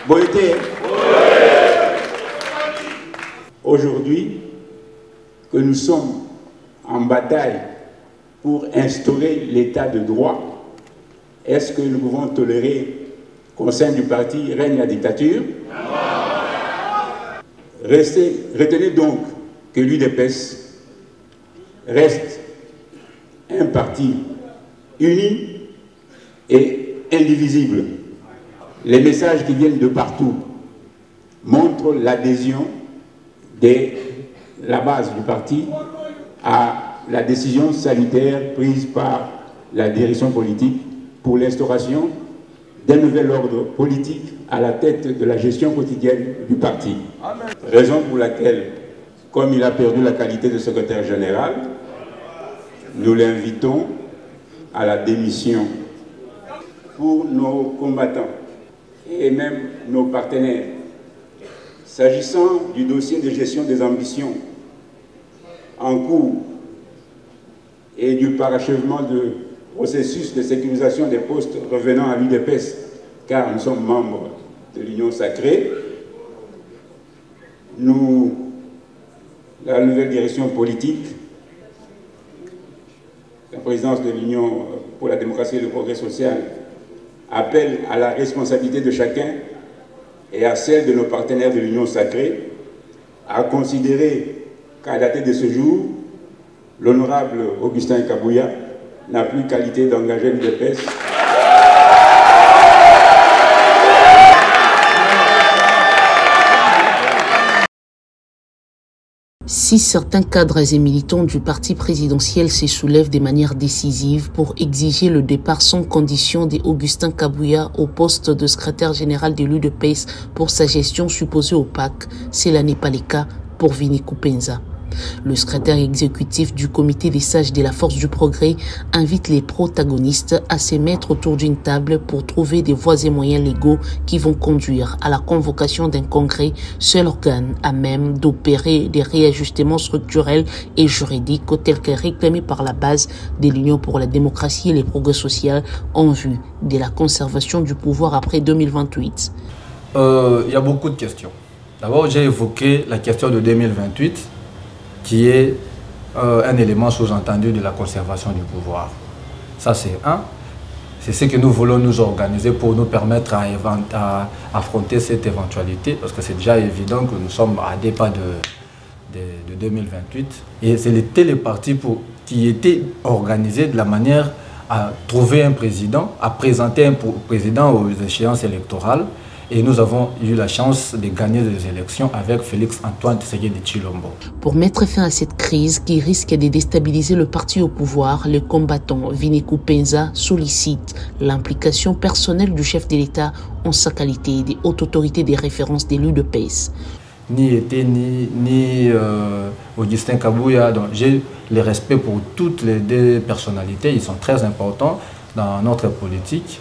[SPEAKER 10] Bon été. Aujourd'hui, que nous sommes en bataille pour instaurer l'état de droit, est-ce que nous pouvons tolérer qu'au sein du parti règne la dictature? Retenez donc que l'UDPS reste un parti uni et indivisible. Les messages qui viennent de partout montrent l'adhésion de la base du parti à la décision salutaire prise par la direction politique pour l'instauration d'un nouvel ordre politique à la tête de la gestion quotidienne du parti. Amen. Raison pour laquelle, comme il a perdu la qualité de secrétaire général, nous l'invitons à la démission. Pour nos combattants et même nos partenaires, s'agissant du dossier de gestion des ambitions en cours et du parachèvement de processus de sécurisation des postes revenant à l'UDPS, car nous sommes membres de l'Union sacrée, la nouvelle direction politique, la présidence de l'Union pour la démocratie et le progrès social, appelle à la responsabilité de chacun et à celle de nos partenaires de l'Union sacrée à considérer qu'à dater de ce jour, l'honorable Augustin Kabouya n'a plus qualité d'engagé l'UDPS.
[SPEAKER 11] Si certains cadres et militants du parti présidentiel se soulèvent de manière décisive pour exiger le départ sans condition d'Augustin Kabouya au poste de secrétaire général de l'UDPS pour sa gestion supposée opaque, cela n'est pas le cas pour Vini Kupenza. Le secrétaire exécutif du comité des sages de la force du progrès invite les protagonistes à se mettre autour d'une table pour trouver des voies et moyens légaux qui vont conduire à la convocation d'un congrès, seul organe à même d'opérer des réajustements structurels et juridiques tels que réclamés par la base de l'Union pour la démocratie et les progrès sociaux en vue de la conservation du pouvoir après 2028.
[SPEAKER 12] Il y a beaucoup de questions. D'abord, j'ai évoqué la question de 2028. Qui est un élément sous-entendu de la conservation du pouvoir. Ça, c'est un. C'est ce que nous voulons nous organiser pour nous permettre à affronter cette éventualité, parce que c'est déjà évident que nous sommes à des pas de 2028. Et c'était les partis qui étaient organisés de la manière à trouver un président, à présenter un président aux échéances électorales. Et nous avons eu la chance de gagner des élections avec Félix Antoine Tshisekedi Tshilombo.
[SPEAKER 11] Pour mettre fin à cette crise qui risque de déstabiliser le parti au pouvoir, le combattant Vini Kupenza sollicite l'implication personnelle du chef de l'État en sa qualité de haute autorité des références de l'UDPS.
[SPEAKER 12] Ni été ni Augustin Kabouya, donc j'ai le respect pour toutes les deux personnalités, ils sont très importants dans notre politique.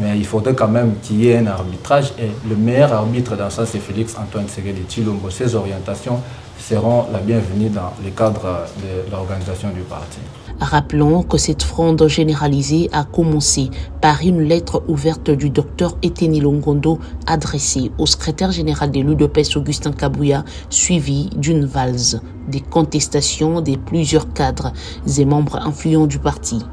[SPEAKER 12] Mais il faudrait quand même qu'il y ait un arbitrage. Et le meilleur arbitre dans ça, c'est Félix Antoine Tshisekedi Tshilombo. Ses orientations seront la bienvenue dans le cadre de l'organisation du parti.
[SPEAKER 11] Rappelons que cette fronde généralisée a commencé par une lettre ouverte du docteur Eteni Longondo adressée au secrétaire général de l'UDPS Augustin Kabouya, suivie d'une valse des contestations de plusieurs cadres et membres influents du parti.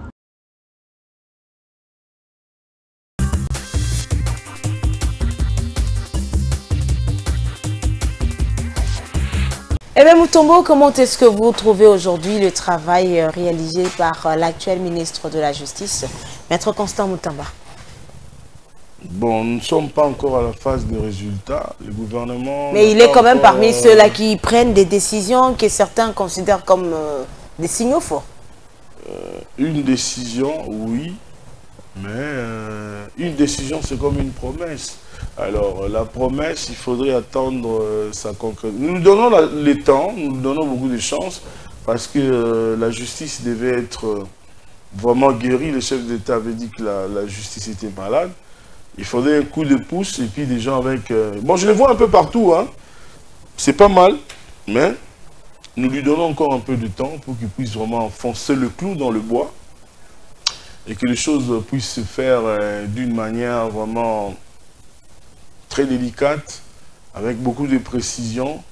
[SPEAKER 1] Eh bien, Mutombo, comment est-ce que vous trouvez aujourd'hui le travail réalisé par l'actuel ministre de la Justice, Maître Constant Mutamba?
[SPEAKER 2] Bon, nous ne sommes pas encore à la phase des résultats. Le gouvernement...
[SPEAKER 1] Mais il est quand même parmi ceux-là qui prennent des décisions que certains considèrent comme des signaux forts.
[SPEAKER 2] Une décision, oui. Mais une décision, c'est comme une promesse. Alors, la promesse, il faudrait attendre sa concrétisation. Nous nous donnons le temps, nous nous donnons beaucoup de chance, parce que la justice devait être vraiment guérie. Le chef d'État avait dit que la justice était malade. Il faudrait un coup de pouce, et puis des gens avec... Bon, je les vois un peu partout, hein. C'est pas mal, mais nous lui donnons encore un peu de temps pour qu'il puisse vraiment enfoncer le clou dans le bois, et que les choses puissent se faire d'une manière vraiment très délicate, avec beaucoup de précision,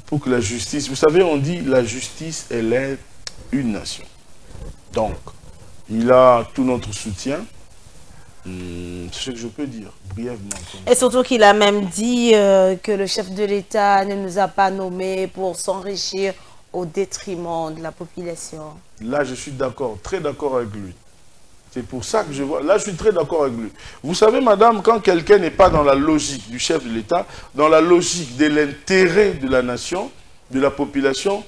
[SPEAKER 2] pour que la justice... Vous savez, on dit la justice, elle est une nation. Donc, il a tout notre soutien. C'est ce que je peux dire, brièvement.
[SPEAKER 1] Et surtout qu'il a même dit que le chef de l'État ne nous a pas nommés pour s'enrichir au détriment de la population.
[SPEAKER 2] Là, je suis d'accord, très d'accord avec lui. C'est pour ça que je vois... Là, je suis très d'accord avec lui. Vous savez, madame, quand quelqu'un n'est pas dans la logique du chef de l'État, dans la logique de l'intérêt de la nation, de la population,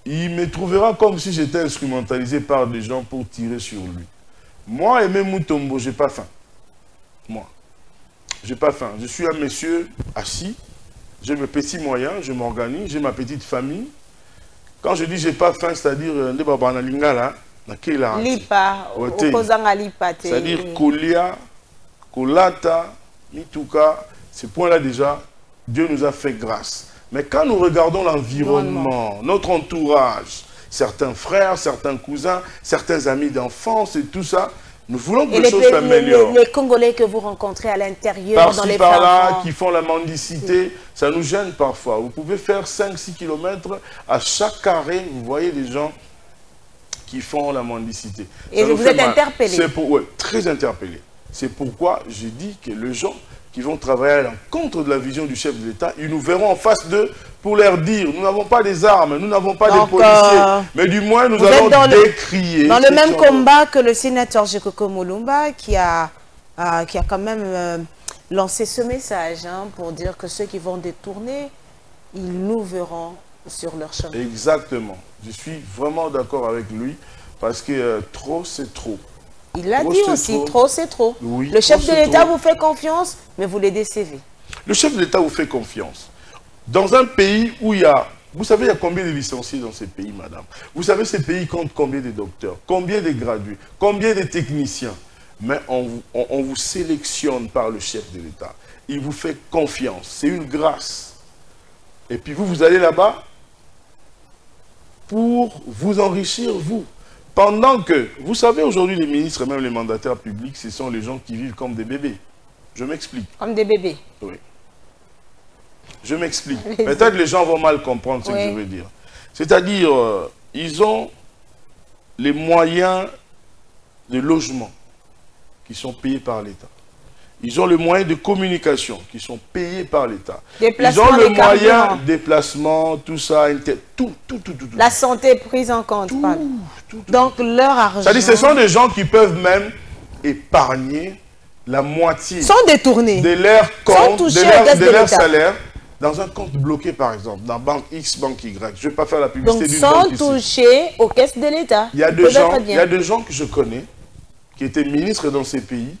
[SPEAKER 2] il me trouvera comme si j'étais instrumentalisé par des gens pour tirer sur lui. Moi, Aimé Mutombo, je n'ai pas faim. Moi, je n'ai pas faim. Je suis un monsieur assis, j'ai mes petits moyens, je m'organise, j'ai ma petite famille. Quand je dis je n'ai pas faim, c'est-à-dire,
[SPEAKER 1] Lipa,
[SPEAKER 2] c'est-à-dire Kolia, Kolata, Mituka, ces points-là déjà, Dieu nous a fait grâce. Mais quand nous regardons l'environnement, notre entourage, certains frères, certains cousins, certains amis d'enfance et tout ça, nous voulons que les choses s'améliorent.
[SPEAKER 1] Les Congolais que vous rencontrez à l'intérieur, dans les
[SPEAKER 2] par-là, qui font la mendicité, ça nous gêne parfois. Vous pouvez faire 5-6 km, à chaque carré, vous voyez des gens qui font la mendicité.
[SPEAKER 1] Et vous êtes interpellé.
[SPEAKER 2] C'est pour, ouais, très interpellé. C'est pourquoi j'ai dit que les gens qui vont travailler à l'encontre de la vision du chef de l'État, ils nous verront en face d'eux pour leur dire, nous n'avons pas des armes, nous n'avons pas des policiers, mais du moins nous allons décrier.
[SPEAKER 1] Dans le même combat que le sénateur Jekoko Mulumba qui a quand même lancé ce message pour dire que ceux qui vont détourner, ils nous verront sur leur chemin.
[SPEAKER 2] Exactement. Je suis vraiment d'accord avec lui parce que trop c'est trop.
[SPEAKER 1] Il l'a dit aussi, trop c'est trop.
[SPEAKER 2] Oui,
[SPEAKER 1] le chef de l'État vous fait confiance, mais vous les décevez.
[SPEAKER 2] Le chef de l'État vous fait confiance. Dans un pays où il y a... Vous savez, il y a combien de licenciés dans ces pays, madame? Vous savez, ces pays comptent combien de docteurs, combien de gradués, combien de techniciens? Mais on vous sélectionne par le chef de l'État. Il vous fait confiance. C'est une grâce. Et puis vous allez là-bas pour vous enrichir, vous. Pendant que, vous savez, aujourd'hui, les ministres et même les mandataires publics, ce sont les gens qui vivent comme des bébés. Je m'explique.
[SPEAKER 1] Comme des bébés?
[SPEAKER 2] Oui. Je m'explique. Peut-être les gens vont mal comprendre ce que je veux dire. C'est-à-dire, ils ont les moyens de logement qui sont payés par l'État. Ils ont les moyens de communication qui sont payés par l'État. Ils ont le moyen de déplacement, tout ça, tout.
[SPEAKER 1] La santé est prise en compte. Donc leur argent...
[SPEAKER 2] C'est-à-dire ce sont des gens qui peuvent même épargner la moitié
[SPEAKER 1] sont détournés.
[SPEAKER 2] De leur compte, de leur salaire, dans un compte bloqué par exemple, dans banque X, banque Y. Je ne vais pas faire la publicité d'une banque ici.
[SPEAKER 1] Donc sans toucher aux caisses de l'État.
[SPEAKER 2] Il y a des gens que je connais qui étaient ministres dans ces pays,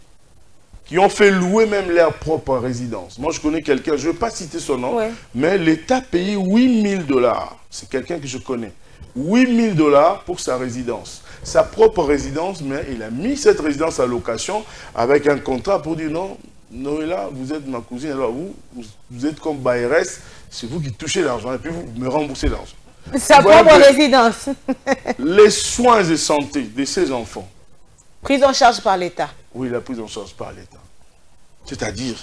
[SPEAKER 2] qui ont fait louer même leur propre résidence. Moi, je connais quelqu'un, je ne vais pas citer son nom, mais l'État payait 8 000 $. C'est quelqu'un que je connais. 8 000 $ pour sa résidence. Sa propre résidence, mais il a mis cette résidence à location avec un contrat pour dire non, Noëlla, vous êtes ma cousine, alors vous êtes comme Bayres, c'est vous qui touchez l'argent et puis vous me remboursez l'argent.
[SPEAKER 1] Sa propre résidence.
[SPEAKER 2] Les soins de santé de ces enfants.
[SPEAKER 1] Prise en charge par l'État.
[SPEAKER 2] Oui, la prise en charge par l'État. C'est-à-dire...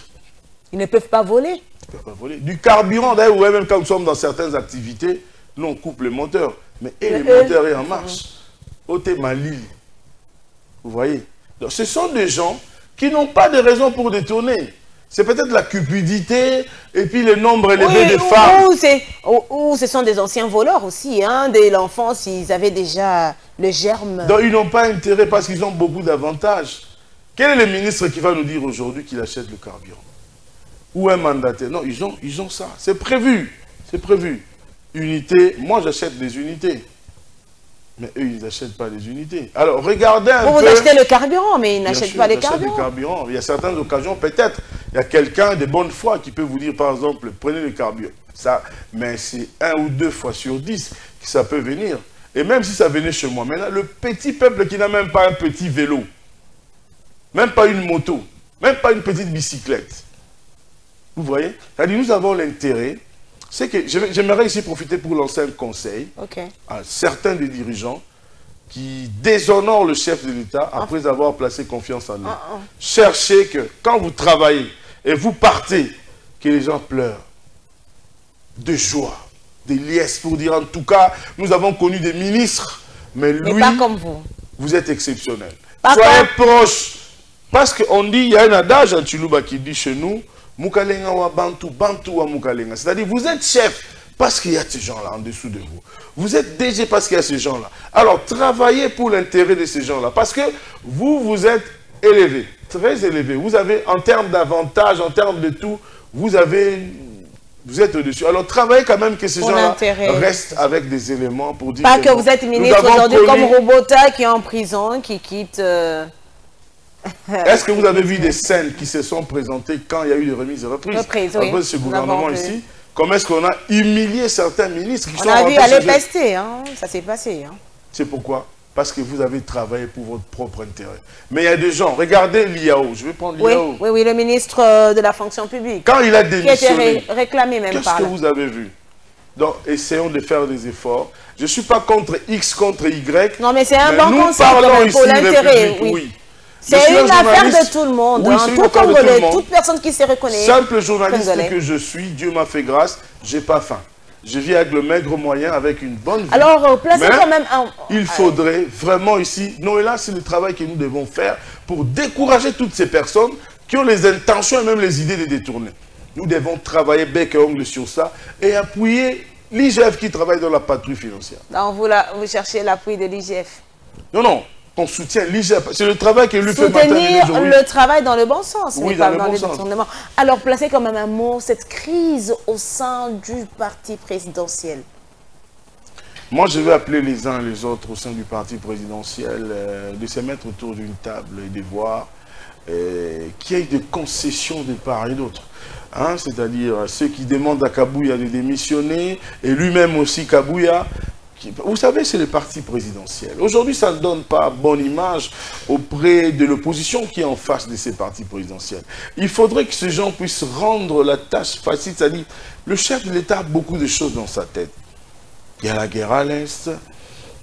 [SPEAKER 1] Ils ne peuvent pas voler.
[SPEAKER 2] Ils ne peuvent pas voler. Du carburant, d'ailleurs, ouais, même quand nous sommes dans certaines activités, nous on coupe les moteurs. Mais les moteurs sont en marche. Ote Malili. Vous voyez? Donc, ce sont des gens qui n'ont pas de raison pour détourner. C'est peut-être la cupidité et puis le nombre élevé de femmes.
[SPEAKER 1] Ou ce sont des anciens voleurs aussi, de l'enfance, ils avaient déjà le germe.
[SPEAKER 2] Donc ils n'ont pas intérêt parce qu'ils ont beaucoup d'avantages. Quel est le ministre qui va nous dire aujourd'hui qu'il achète le carburant? Ou un mandataire? Non, ils ont ça. C'est prévu. C'est prévu. Unité, moi j'achète des unités. Mais eux, ils n'achètent pas les unités. Alors, regardez un peu...
[SPEAKER 1] Vous achetez le carburant, mais ils n'achètent pas les carburants.
[SPEAKER 2] Il y a certaines occasions, peut-être, il y a quelqu'un de bonne foi qui peut vous dire, par exemple, prenez le carburant. Ça, mais c'est 1 ou 2 fois sur 10 que ça peut venir. Et même si ça venait chez moi, maintenant, le petit peuple qui n'a même pas un petit vélo, même pas une moto, même pas une petite bicyclette. Vous voyez? C'est-à-dire, nous avons l'intérêt... C'est que j'aimerais ici profiter pour lancer un conseil à certains des dirigeants qui déshonorent le chef de l'État après avoir placé confiance en eux. Cherchez que quand vous travaillez et vous partez, que les gens pleurent de joie, de liesse pour dire en tout cas, nous avons connu des ministres, mais lui,
[SPEAKER 1] pas comme vous.
[SPEAKER 2] Vous êtes exceptionnel. Soyez proches. Parce qu'on dit, il y a un adage en Chiluba qui dit chez nous, Mukalenga wa Bantu, Bantu wa Mukalenga. C'est-à-dire, vous êtes chef parce qu'il y a ces gens-là en dessous de vous. Vous êtes DG parce qu'il y a ces gens-là. Alors, travaillez pour l'intérêt de ces gens-là. Parce que vous êtes élevé, très élevé. Vous avez, en termes d'avantages, en termes de tout, vous êtes au-dessus. Alors, travaillez quand même que ces gens-là restent avec des éléments pour dire...
[SPEAKER 1] Pas que vous êtes ministre aujourd'hui comme Robota qui est en prison, qui quitte...
[SPEAKER 2] Est-ce que vous avez vu des scènes qui se sont présentées quand il y a eu des remises et reprises après ce gouvernement ici? Comment est-ce qu'on a humilié certains ministres qui sont
[SPEAKER 1] rentrés? On a vu aller pester, ça s'est passé.
[SPEAKER 2] C'est pourquoi? Parce que vous avez travaillé pour votre propre intérêt. Mais il y a des gens, regardez l'IAO, je vais prendre l'IAO.
[SPEAKER 1] Oui, le ministre de la fonction publique.
[SPEAKER 2] Quand il a démissionné,
[SPEAKER 1] qui a été réclamé même par là.
[SPEAKER 2] Qu'est-ce que vous avez vu? Donc, essayons de faire des efforts. Je ne suis pas contre X, contre Y.
[SPEAKER 1] Non, mais c'est un bon conseil pour l'intérêt, oui. C'est une affaire de tout le monde, tout Congolais, toute personne qui se reconnaît.
[SPEAKER 2] Simple journaliste que je suis, Dieu m'a fait grâce, j'ai pas faim. Je vis avec le maigre moyen, avec une bonne vie.
[SPEAKER 1] Alors, placez quand même un...
[SPEAKER 2] Il faudrait vraiment ici... Non, et là, c'est le travail que nous devons faire pour décourager toutes ces personnes qui ont les intentions et même les idées de détourner. Nous devons travailler bec et ongle sur ça et appuyer l'IGF qui travaille dans la patrouille financière.
[SPEAKER 1] Donc, vous cherchez l'appui de l'IGF?
[SPEAKER 2] Non, non. On soutient l'IGF. C'est le travail que lui fait
[SPEAKER 1] soutenir le travail dans le bon sens,
[SPEAKER 2] oui,
[SPEAKER 1] mais pas dans le détournement. Alors, placez quand même un mot, cette crise au sein du parti présidentiel.
[SPEAKER 2] Moi, je vais appeler les uns et les autres au sein du parti présidentiel de se mettre autour d'une table et de voir qu'il y ait des concessions de part et d'autre. Hein, c'est-à-dire ceux qui demandent à Kabouya de démissionner, et lui-même aussi Kabouya. Vous savez, c'est le parti présidentiel. Aujourd'hui, ça ne donne pas bonne image auprès de l'opposition qui est en face de ces partis présidentiels. Il faudrait que ces gens puissent rendre la tâche facile. C'est-à-dire, le chef de l'État a beaucoup de choses dans sa tête. Il y a la guerre à l'Est,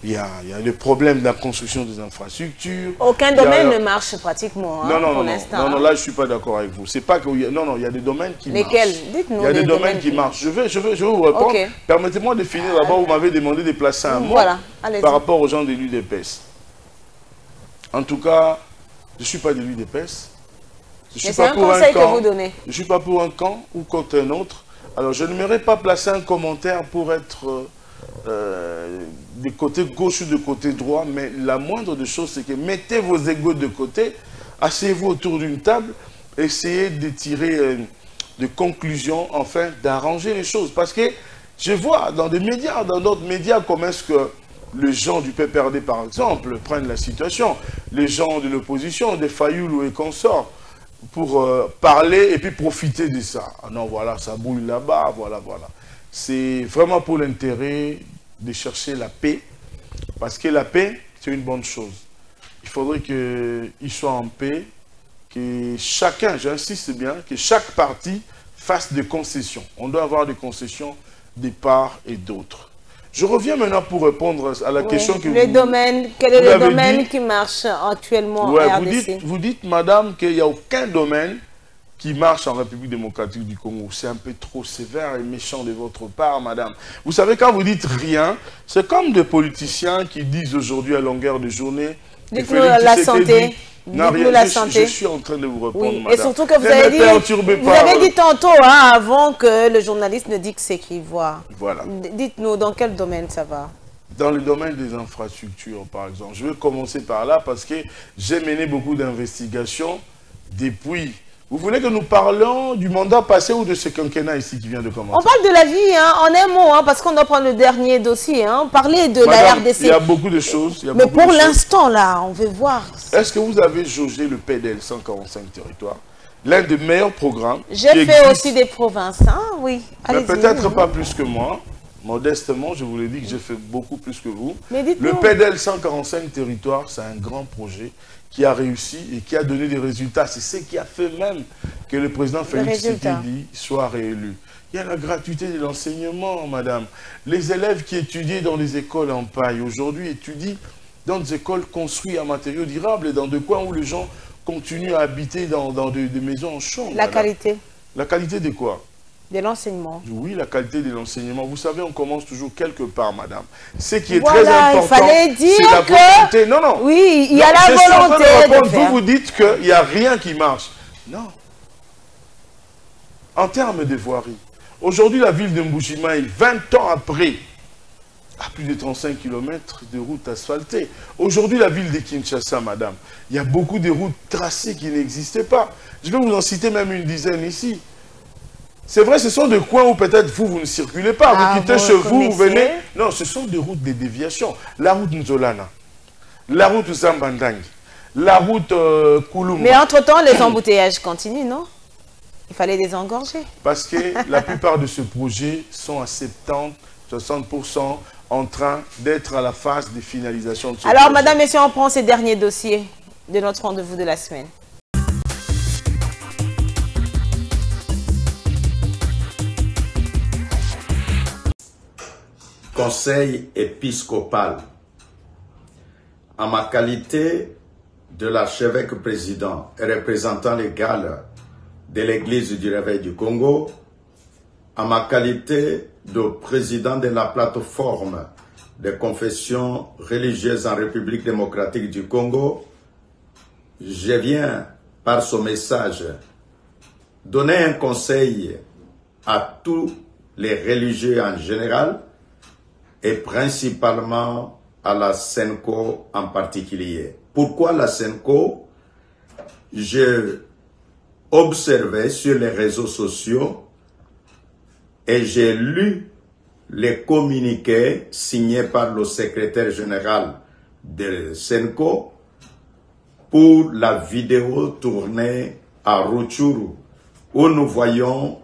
[SPEAKER 2] il y a le problème de la construction des infrastructures.
[SPEAKER 1] Aucun domaine ne marche pratiquement pour l'instant.
[SPEAKER 2] Non, là, je ne suis pas d'accord avec vous. C'est pas que... Non, il y a des domaines qui marchent.
[SPEAKER 1] Lesquels? Dites-nous.
[SPEAKER 2] Il y a des domaines qui marchent. Je vais vous répondre. Okay. Permettez-moi de finir d'abord. Vous m'avez demandé de placer un mot par rapport aux gens de l'UDPS. En tout cas, je ne suis pas de l'UDPS.
[SPEAKER 1] C'est un conseil que vous donnez.
[SPEAKER 2] Je ne suis pas pour un camp ou contre un autre. Alors, je n'aimerais pas placer un commentaire pour être... des côtés gauche ou de côté droit, mais la moindre des choses, c'est que mettez vos égos de côté, asseyez-vous autour d'une table, essayez de tirer des conclusions, enfin, d'arranger les choses. Parce que je vois dans des médias, dans d'autres médias, comment est-ce que les gens du PPRD, par exemple, prennent la situation, les gens de l'opposition, des Fayoulou et consorts, pour parler et puis profiter de ça. Ah non, voilà, ça bouille là-bas, voilà. C'est vraiment pour l'intérêt de chercher la paix, parce que la paix, c'est une bonne chose. Il faudrait qu'il soit en paix, que chacun, j'insiste bien, que chaque parti fasse des concessions. On doit avoir des concessions des parts et d'autres. Je reviens maintenant pour répondre à la question que
[SPEAKER 1] quel est le domaine qui marche actuellement en RDC?
[SPEAKER 2] Vous dites, madame, qu'il n'y a aucun domaine qui marche en République démocratique du Congo. C'est un peu trop sévère et méchant de votre part, madame. Vous savez, quand vous dites rien, c'est comme des politiciens qui disent aujourd'hui à longueur de journée...
[SPEAKER 1] Dites-nous la santé.
[SPEAKER 2] Je suis en train de vous répondre, madame.
[SPEAKER 1] Et surtout que vous avez dit tantôt, avant que le journaliste ne dise ce qu'il voit.
[SPEAKER 2] Voilà.
[SPEAKER 1] Dites-nous dans quel domaine ça va?
[SPEAKER 2] Dans le domaine des infrastructures, par exemple. Je vais commencer par là parce que j'ai mené beaucoup d'investigations depuis... Vous voulez que nous parlions du mandat passé ou de ce quinquennat ici qui vient de commencer?
[SPEAKER 1] On parle de la vie, en un mot, parce qu'on doit prendre le dernier dossier. Parler de la RDC.
[SPEAKER 2] Il y a beaucoup de choses.
[SPEAKER 1] Mais pour l'instant, là, on veut voir.
[SPEAKER 2] Est-ce que vous avez jaugé le PDL 145 territoires? L'un des meilleurs programmes.
[SPEAKER 1] J'ai fait aussi des provinces, oui.
[SPEAKER 2] Mais peut-être pas plus que moi. Modestement, je vous l'ai dit que j'ai fait beaucoup plus que vous.
[SPEAKER 1] Mais
[SPEAKER 2] le PDL 145 territoires, c'est un grand projet qui a réussi et qui a donné des résultats. C'est ce qui a fait même que le président Félix Tshisekedi soit réélu. Il y a la gratuité de l'enseignement, madame. Les élèves qui étudiaient dans les écoles en paille, aujourd'hui étudient dans des écoles construites en matériaux durables et dans des coins où les gens continuent à habiter dans des maisons en chambre.
[SPEAKER 1] La qualité.
[SPEAKER 2] La qualité de quoi?
[SPEAKER 1] De l'enseignement.
[SPEAKER 2] Oui, la qualité de l'enseignement. Vous savez, on commence toujours quelque part, madame. Ce qui est très important,
[SPEAKER 1] il fallait dire
[SPEAKER 2] c'est la volonté. Non, non.
[SPEAKER 1] Oui, il y a la volonté de faire.
[SPEAKER 2] Vous dites qu'il n'y a rien qui marche. Non. En termes de voirie, aujourd'hui, la ville de Mbujimaï, 20 ans après, a plus de 35 km de routes asphaltées. Aujourd'hui, la ville de Kinshasa, madame, il y a beaucoup de routes tracées qui n'existaient pas. Je vais vous en citer même une dizaine ici. C'est vrai, ce sont des coins où peut-être vous ne circulez pas. Vous quittez chez vous, vous venez. Non, ce sont des routes de déviation. La route Nzolana, la route Zambandangi, la route Kouloum.
[SPEAKER 1] Mais entre-temps, les embouteillages continuent, non? Il fallait désengorger.
[SPEAKER 2] Parce que la plupart de ces projets sont à 70-60% en train d'être à la phase de finalisation de ce
[SPEAKER 1] Alors, madame, messieurs, on prend ces derniers dossiers de notre rendez-vous de la semaine.
[SPEAKER 13] Conseil épiscopal. En ma qualité de l'archevêque président et représentant légal de l'Église du Réveil du Congo, en ma qualité de président de la plateforme des confessions religieuses en République démocratique du Congo, je viens par ce message donner un conseil à tous les religieux en général et principalement à la SENCO en particulier. Pourquoi la SENCO? J'ai observé sur les réseaux sociaux et j'ai lu les communiqués signés par le secrétaire général de SENCO pour la vidéo tournée à Rutshuru, où nous voyons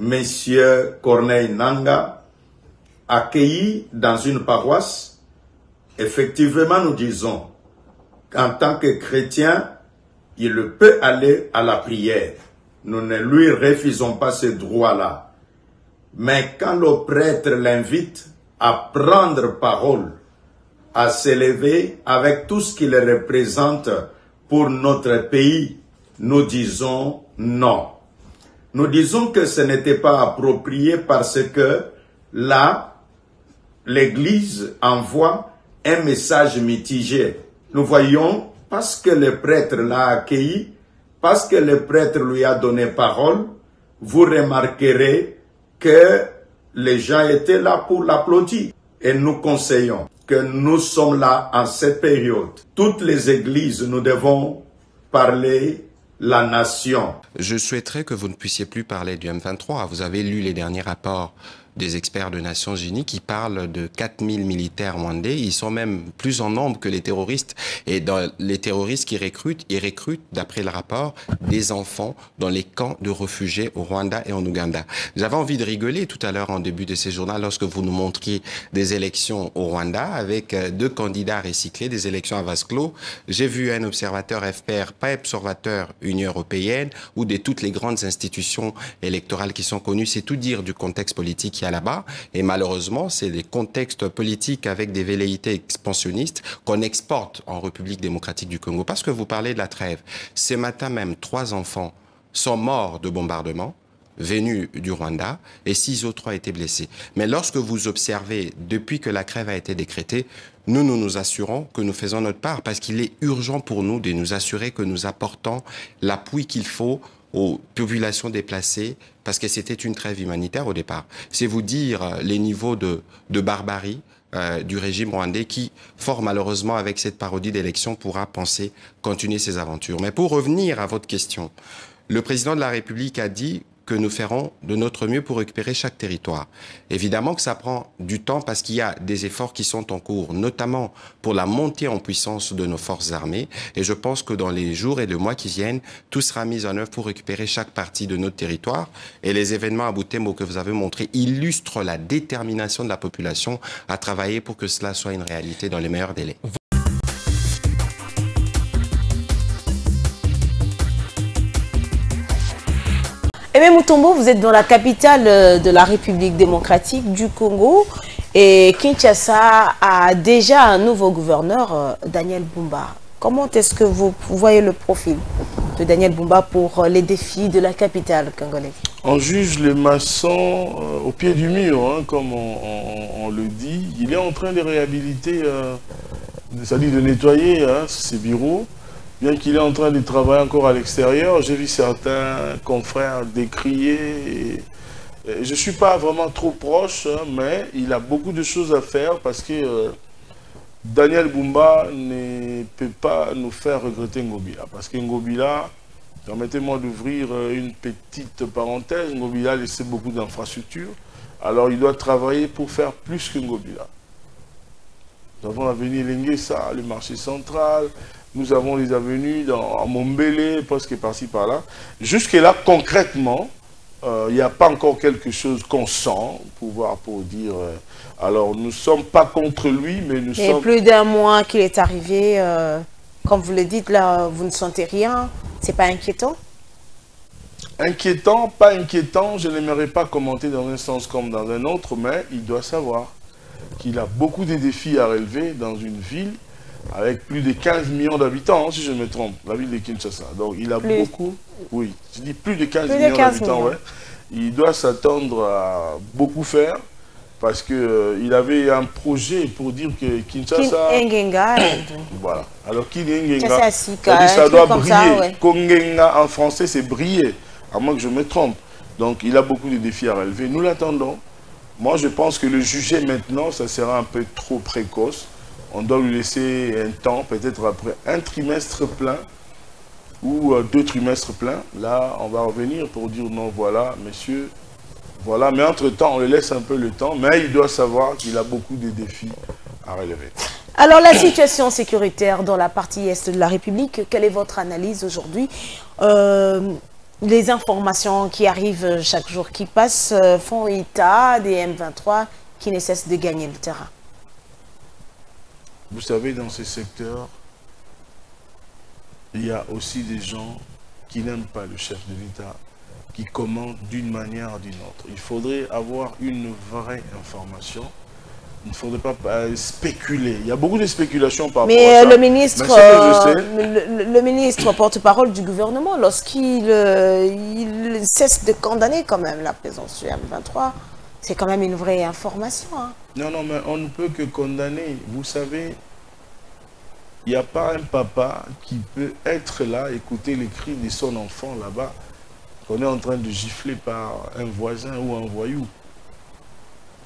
[SPEAKER 13] M. Corneille Nanga accueilli dans une paroisse. Effectivement, nous disons qu'en tant que chrétien, il peut aller à la prière. Nous ne lui refusons pas ce droit-là. Mais quand le prêtre l'invite à prendre parole, à s'élever avec tout ce qu'il représente pour notre pays, nous disons non. Nous disons que ce n'était pas approprié parce que là, l'Église envoie un message mitigé. Nous voyons, parce que le prêtre l'a accueilli, parce que le prêtre lui a donné parole, vous remarquerez que les gens étaient là pour l'applaudir. Et nous conseillons que nous sommes là en cette période. Toutes les églises, nous devons parler la nation.
[SPEAKER 4] Je souhaiterais que vous ne puissiez plus parler du M23. Vous avez lu les derniers rapports des experts des Nations Unies qui parlent de 4000 militaires rwandais. Ils sont même plus en nombre que les terroristes. Et dans les terroristes qui recrutent, ils recrutent, d'après le rapport, des enfants dans les camps de réfugiés au Rwanda et en Ouganda. J'avais envie de rigoler tout à l'heure en début de ces journaux lorsque vous nous montriez des élections au Rwanda avec 2 candidats recyclés, des élections à vase clos. J'ai vu un observateur FPR, pas observateur Union européenne ou de toutes les grandes institutions électorales qui sont connues. C'est tout dire du contexte politique qui là-bas, et malheureusement, c'est des contextes politiques avec des velléités expansionnistes qu'on exporte en République démocratique du Congo. Parce que vous parlez de la trêve. Ce matin même, 3 enfants sont morts de bombardement venus du Rwanda et 6 autres ont été blessés. Mais lorsque vous observez, depuis que la trêve a été décrétée, nous assurons que nous faisons notre part parce qu'il est urgent pour nous de nous assurer que nous apportons l'appui qu'il faut aux populations déplacées, parce que c'était une trêve humanitaire au départ. C'est vous dire les niveaux de barbarie du régime rwandais qui, fort malheureusement, avec cette parodie d'élection, pourra penser continuer ses aventures. Mais pour revenir à votre question, le président de la République a dit que nous ferons de notre mieux pour récupérer chaque territoire. Évidemment que ça prend du temps parce qu'il y a des efforts qui sont en cours, notamment pour la montée en puissance de nos forces armées. Et je pense que dans les jours et les mois qui viennent, tout sera mis en œuvre pour récupérer chaque partie de notre territoire. Et les événements à Butembo que vous avez montrés illustrent la détermination de la population à travailler pour que cela soit une réalité dans les meilleurs délais.
[SPEAKER 1] Aimé Mutombo, vous êtes dans la capitale de la République démocratique du Congo et Kinshasa a déjà un nouveau gouverneur, Daniel Bumba. Comment est-ce que vous voyez le profil de Daniel Bumba pour les défis de la capitale congolaise?
[SPEAKER 2] On juge les maçons au pied du mur, hein, comme on le dit. Il est en train de réhabiliter, c'est-à-dire de nettoyer ses bureaux. Bien qu'il est en train de travailler encore à l'extérieur, j'ai vu certains confrères décrier. Je ne suis pas vraiment trop proche, hein, mais il a beaucoup de choses à faire parce que Daniel Bumba ne peut pas nous faire regretter Ngobila. Parce que Ngobila, permettez-moi d'ouvrir une petite parenthèse, Ngobila a laissé beaucoup d'infrastructures. Alors il doit travailler pour faire plus que Ngobila. Nous avons l'avenue Lenguesa, le marché central. Nous avons les avenues à Mombele, presque par-ci, par-là. Jusque-là, concrètement, il n'y a pas encore quelque chose qu'on sent, pour dire... alors, nous ne sommes pas contre lui, mais nous sommes...
[SPEAKER 1] Il y a plus d'un mois qu'il est arrivé, comme vous le dites, là, vous ne sentez rien. C'est pas inquiétant?
[SPEAKER 2] Inquiétant, pas inquiétant, je n'aimerais pas commenter dans un sens comme dans un autre, mais il doit savoir qu'il a beaucoup de défis à relever dans une ville avec plus de 15 millions d'habitants, si je me trompe, la ville de Kinshasa. Donc il a beaucoup, oui, je dis plus de 15 millions d'habitants, ouais. il doit s'attendre à beaucoup faire parce qu'il avait un projet pour dire que Kinshasa... Voilà. Alors Kinshasa, ça doit briller. Ouais. Kongenga en français, c'est briller, à moins que je me trompe. Donc il a beaucoup de défis à relever. Nous l'attendons. Moi, je pense que le juger maintenant, ça sera un peu trop précoce. On doit lui laisser un temps, peut-être après un trimestre plein ou 2 trimestres pleins. Là, on va revenir pour dire non, voilà, monsieur, voilà. Mais entre-temps, on lui laisse un peu le temps, mais il doit savoir qu'il a beaucoup de défis à relever.
[SPEAKER 1] Alors, la situation sécuritaire dans la partie est de la République, quelle est votre analyse aujourd'hui? Les informations qui arrivent chaque jour qui passe font état des M23 qui ne cessent de gagner le terrain.
[SPEAKER 2] Vous savez, dans ces secteurs, il y a aussi des gens qui n'aiment pas le chef de l'État, qui commandent d'une manière ou d'une autre. Il faudrait avoir une vraie information. Il ne faudrait pas spéculer. Il y a beaucoup de spéculations par rapport à ça.
[SPEAKER 1] Mais le ministre porte-parole du gouvernement, lorsqu'il il cesse de condamner quand même la présence du M23, c'est quand même une vraie information. Hein.
[SPEAKER 2] Non, non, mais on ne peut que condamner. Vous savez, il n'y a pas un papa qui peut être là, écouter les cris de son enfant là-bas, qu'on est en train de gifler par un voisin ou un voyou.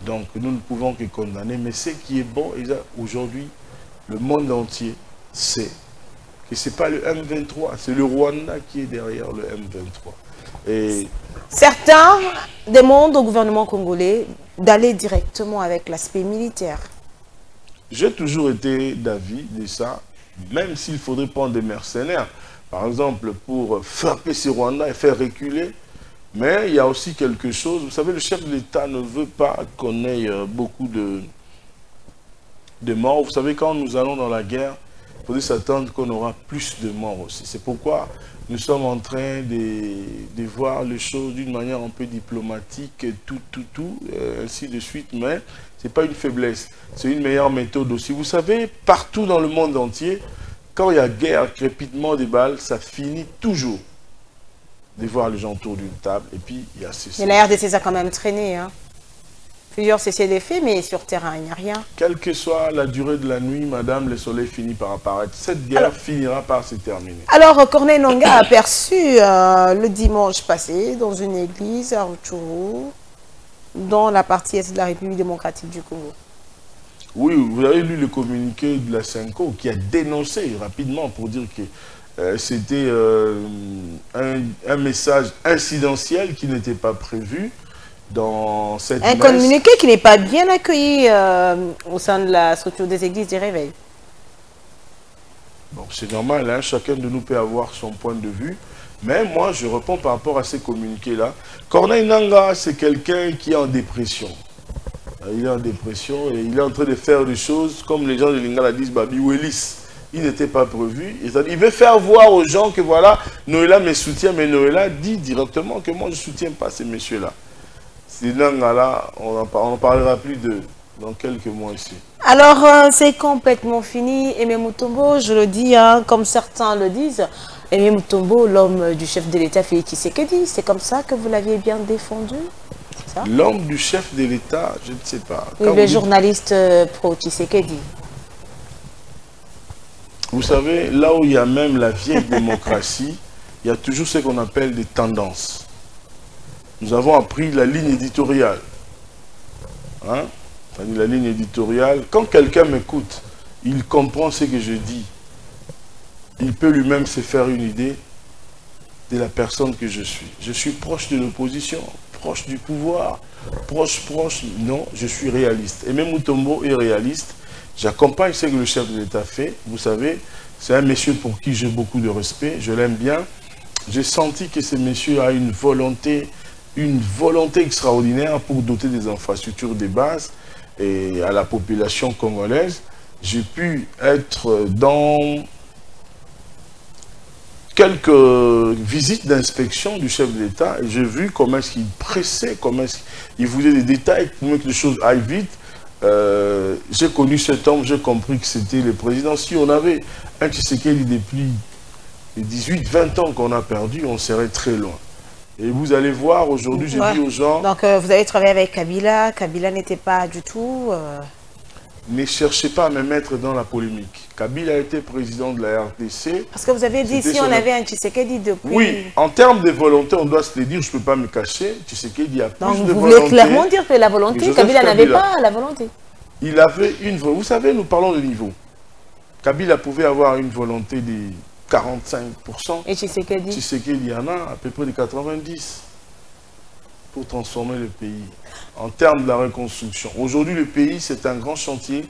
[SPEAKER 2] Donc nous ne pouvons que condamner. Mais ce qui est bon, aujourd'hui, le monde entier sait que ce n'est pas le M23, c'est le Rwanda qui est derrière le M23. Et
[SPEAKER 1] certains demandent au gouvernement congolais d'aller directement avec l'aspect militaire.
[SPEAKER 2] J'ai toujours été d'avis de ça, même s'il faudrait prendre des mercenaires, par exemple, pour frapper ces Rwandais et faire reculer. Mais il y a aussi quelque chose, vous savez, le chef de l'État ne veut pas qu'on ait beaucoup de morts. Vous savez, quand nous allons dans la guerre, il faudrait s'attendre qu'on aura plus de morts aussi. C'est pourquoi nous sommes en train de voir les choses d'une manière un peu diplomatique, ainsi de suite. Mais ce n'est pas une faiblesse, c'est une meilleure méthode aussi. Vous savez, partout dans le monde entier, quand il y a guerre, crépitement des balles, ça finit toujours de voir les gens autour d'une table, et puis il y a cessé.
[SPEAKER 1] Mais la RDC a quand même traîné, hein. Plusieurs cessez les faits, mais sur terrain, il n'y a rien.
[SPEAKER 2] Quelle que soit la durée de la nuit, madame, le soleil finit par apparaître. Cette guerre finira par se terminer.
[SPEAKER 1] Alors, Corneille Nangaa a aperçu le dimanche passé, dans une église à Rutshuru, dans la partie est de la République démocratique du Congo.
[SPEAKER 2] Oui, vous avez lu le communiqué de la Senko qui a dénoncé rapidement pour dire que c'était un message incidentiel qui n'était pas prévu dans cette messe.
[SPEAKER 1] Un communiqué qui n'est pas bien accueilli au sein de la structure des églises du Réveil.
[SPEAKER 2] Bon, c'est normal, hein, chacun de nous peut avoir son point de vue. Mais moi, je réponds par rapport à ces communiqués-là. Corneille Nangaa, c'est quelqu'un qui est en dépression. Il est en dépression et il est en train de faire des choses, comme les gens de Lingala disent, Babi Willis. Il n'était pas prévu. Il veut faire voir aux gens que voilà, Noëlla me soutient, mais Noëlla dit directement que moi je ne soutiens pas ces messieurs-là. Ces langues-là, on n'en parlera plus dans quelques mois ici.
[SPEAKER 1] Alors, c'est complètement fini. Aimé Mutombo, je le dis, hein, comme certains le disent, Aimé Mutombo, l'homme du chef de l'État, Félix Tshisekedi, c'est comme ça que vous l'aviez bien défendu?
[SPEAKER 2] L'homme du chef de l'État, je ne sais pas.
[SPEAKER 1] Oui, le journaliste pro-Tshisekedi.
[SPEAKER 2] Vous savez, là où il y a même la vieille démocratie, il y a toujours ce qu'on appelle des tendances. Nous avons appris la ligne éditoriale. Hein? La ligne éditoriale, quand quelqu'un m'écoute, il comprend ce que je dis. Il peut lui-même se faire une idée de la personne que je suis. Je suis proche de l'opposition, proche du pouvoir, proche, non, je suis réaliste. Et même Mutombo est réaliste. J'accompagne ce que le chef de l'État fait. Vous savez, c'est un monsieur pour qui j'ai beaucoup de respect. Je l'aime bien. J'ai senti que ce monsieur a une volonté extraordinaire pour doter des infrastructures de base et à la population congolaise. J'ai pu être dans quelques visites d'inspection du chef de l'État et j'ai vu comment est-ce qu'il pressait, comment est-ce qu'il voulait des détails pour que les choses aillent vite. J'ai connu cet homme, j'ai compris que c'était le président. Si on avait un Tshisekedi depuis les 18-20 ans qu'on a perdu, on serait très loin. Et vous allez voir, aujourd'hui, j'ai dit aux gens...
[SPEAKER 1] Donc, vous avez travaillé avec Kabila. Kabila n'était pas du tout...
[SPEAKER 2] Ne cherchez pas à me mettre dans la polémique. Kabila a été président de la RDC.
[SPEAKER 1] Parce que vous avez dit, si on avait un Tshisekedi depuis...
[SPEAKER 2] Oui, en termes de volonté, on doit se le dire, je ne peux pas me cacher. Tshisekedi a plus de volonté.
[SPEAKER 1] Vous voulez clairement dire que la volonté, Kabila n'avait pas la volonté.
[SPEAKER 2] Il avait une volonté. Vous savez, nous parlons de niveau. Kabila pouvait avoir une volonté de 45%.
[SPEAKER 1] Et Tshisekedi?
[SPEAKER 2] Tshisekedi y en a à peu près de 90% pour transformer le pays en termes de la reconstruction. Aujourd'hui, le pays, c'est un grand chantier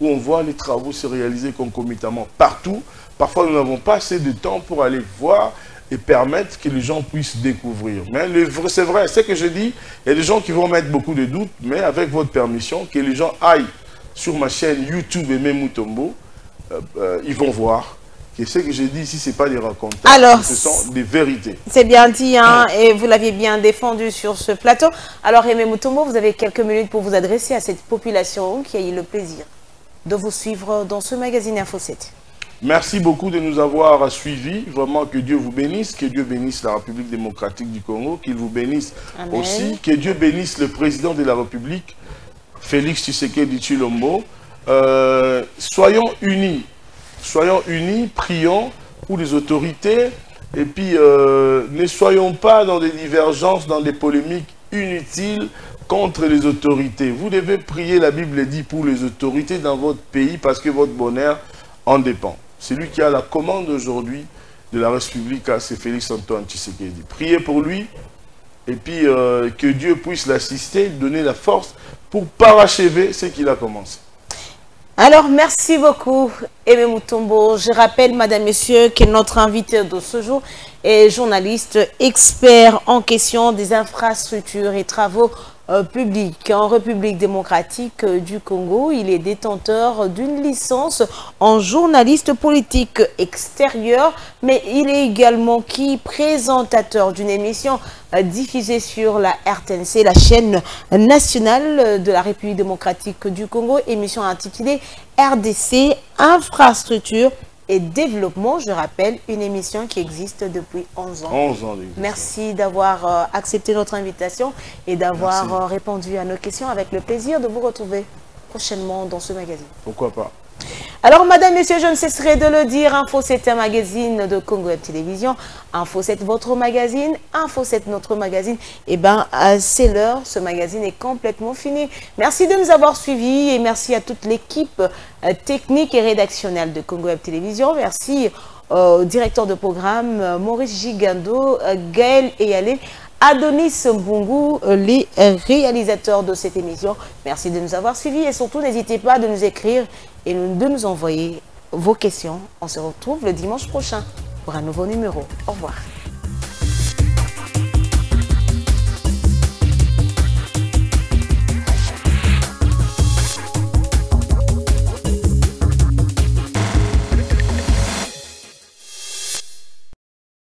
[SPEAKER 2] où on voit les travaux se réaliser concomitamment partout. Parfois, nous n'avons pas assez de temps pour aller voir et permettre que les gens puissent découvrir. Mais c'est vrai, c'est que je dis, il y a des gens qui vont mettre beaucoup de doutes, mais avec votre permission, que les gens aillent sur ma chaîne YouTube Aimé Mutombo, ils vont voir. Et ce que je dis ici, ce n'est pas des racontages, ce sont des vérités.
[SPEAKER 1] C'est bien dit, hein, et vous l'aviez bien défendu sur ce plateau. Alors, Aimé Mutombo, vous avez quelques minutes pour vous adresser à cette population qui a eu le plaisir de vous suivre dans ce magazine Info 7.
[SPEAKER 2] Merci beaucoup de nous avoir suivis. Vraiment, que Dieu vous bénisse, que Dieu bénisse la République démocratique du Congo, qu'il vous bénisse aussi, que Dieu bénisse le président de la République, Félix Tshisekedi Tshilombo. Soyons unis. Soyons unis, prions pour les autorités et puis ne soyons pas dans des divergences, dans des polémiques inutiles contre les autorités. Vous devez prier, la Bible dit, pour les autorités dans votre pays parce que votre bonheur en dépend. Celui qui a la commande aujourd'hui de la République, c'est Félix Antoine Tshisekedi. Priez pour lui et puis que Dieu puisse l'assister, donner la force pour parachever ce qu'il a commencé.
[SPEAKER 1] Alors, merci beaucoup, Aimé Mutombo. Je rappelle, madame, messieurs, que notre invité de ce jour est journaliste, expert en question des infrastructures et travaux publics en République démocratique du Congo. Il est détenteur d'une licence en journaliste politique extérieur, mais il est également présentateur d'une émission diffusée sur la RTNC, la chaîne nationale de la République démocratique du Congo, émission intitulée RDC, infrastructure et développement. Je rappelle, une émission qui existe depuis 11 ans.
[SPEAKER 2] 11 ans.
[SPEAKER 1] Merci d'avoir accepté notre invitation et d'avoir répondu à nos questions, avec le plaisir de vous retrouver prochainement dans ce magazine.
[SPEAKER 2] Pourquoi pas.
[SPEAKER 1] Alors, madame, messieurs, je ne cesserai de le dire, Info 7 est un magazine de Congo Web Télévision. Info 7, votre magazine. Info 7, notre magazine. Eh bien, c'est l'heure. Ce magazine est complètement fini. Merci de nous avoir suivis et merci à toute l'équipe technique et rédactionnelle de Congo Web Télévision. Merci au directeur de programme, Maurice Gigando, Gaël Eyalé, Adonis Mbungu, les réalisateurs de cette émission. Merci de nous avoir suivis et surtout, n'hésitez pas de nous écrire et de nous envoyer vos questions. On se retrouve le dimanche prochain pour un nouveau numéro. Au revoir.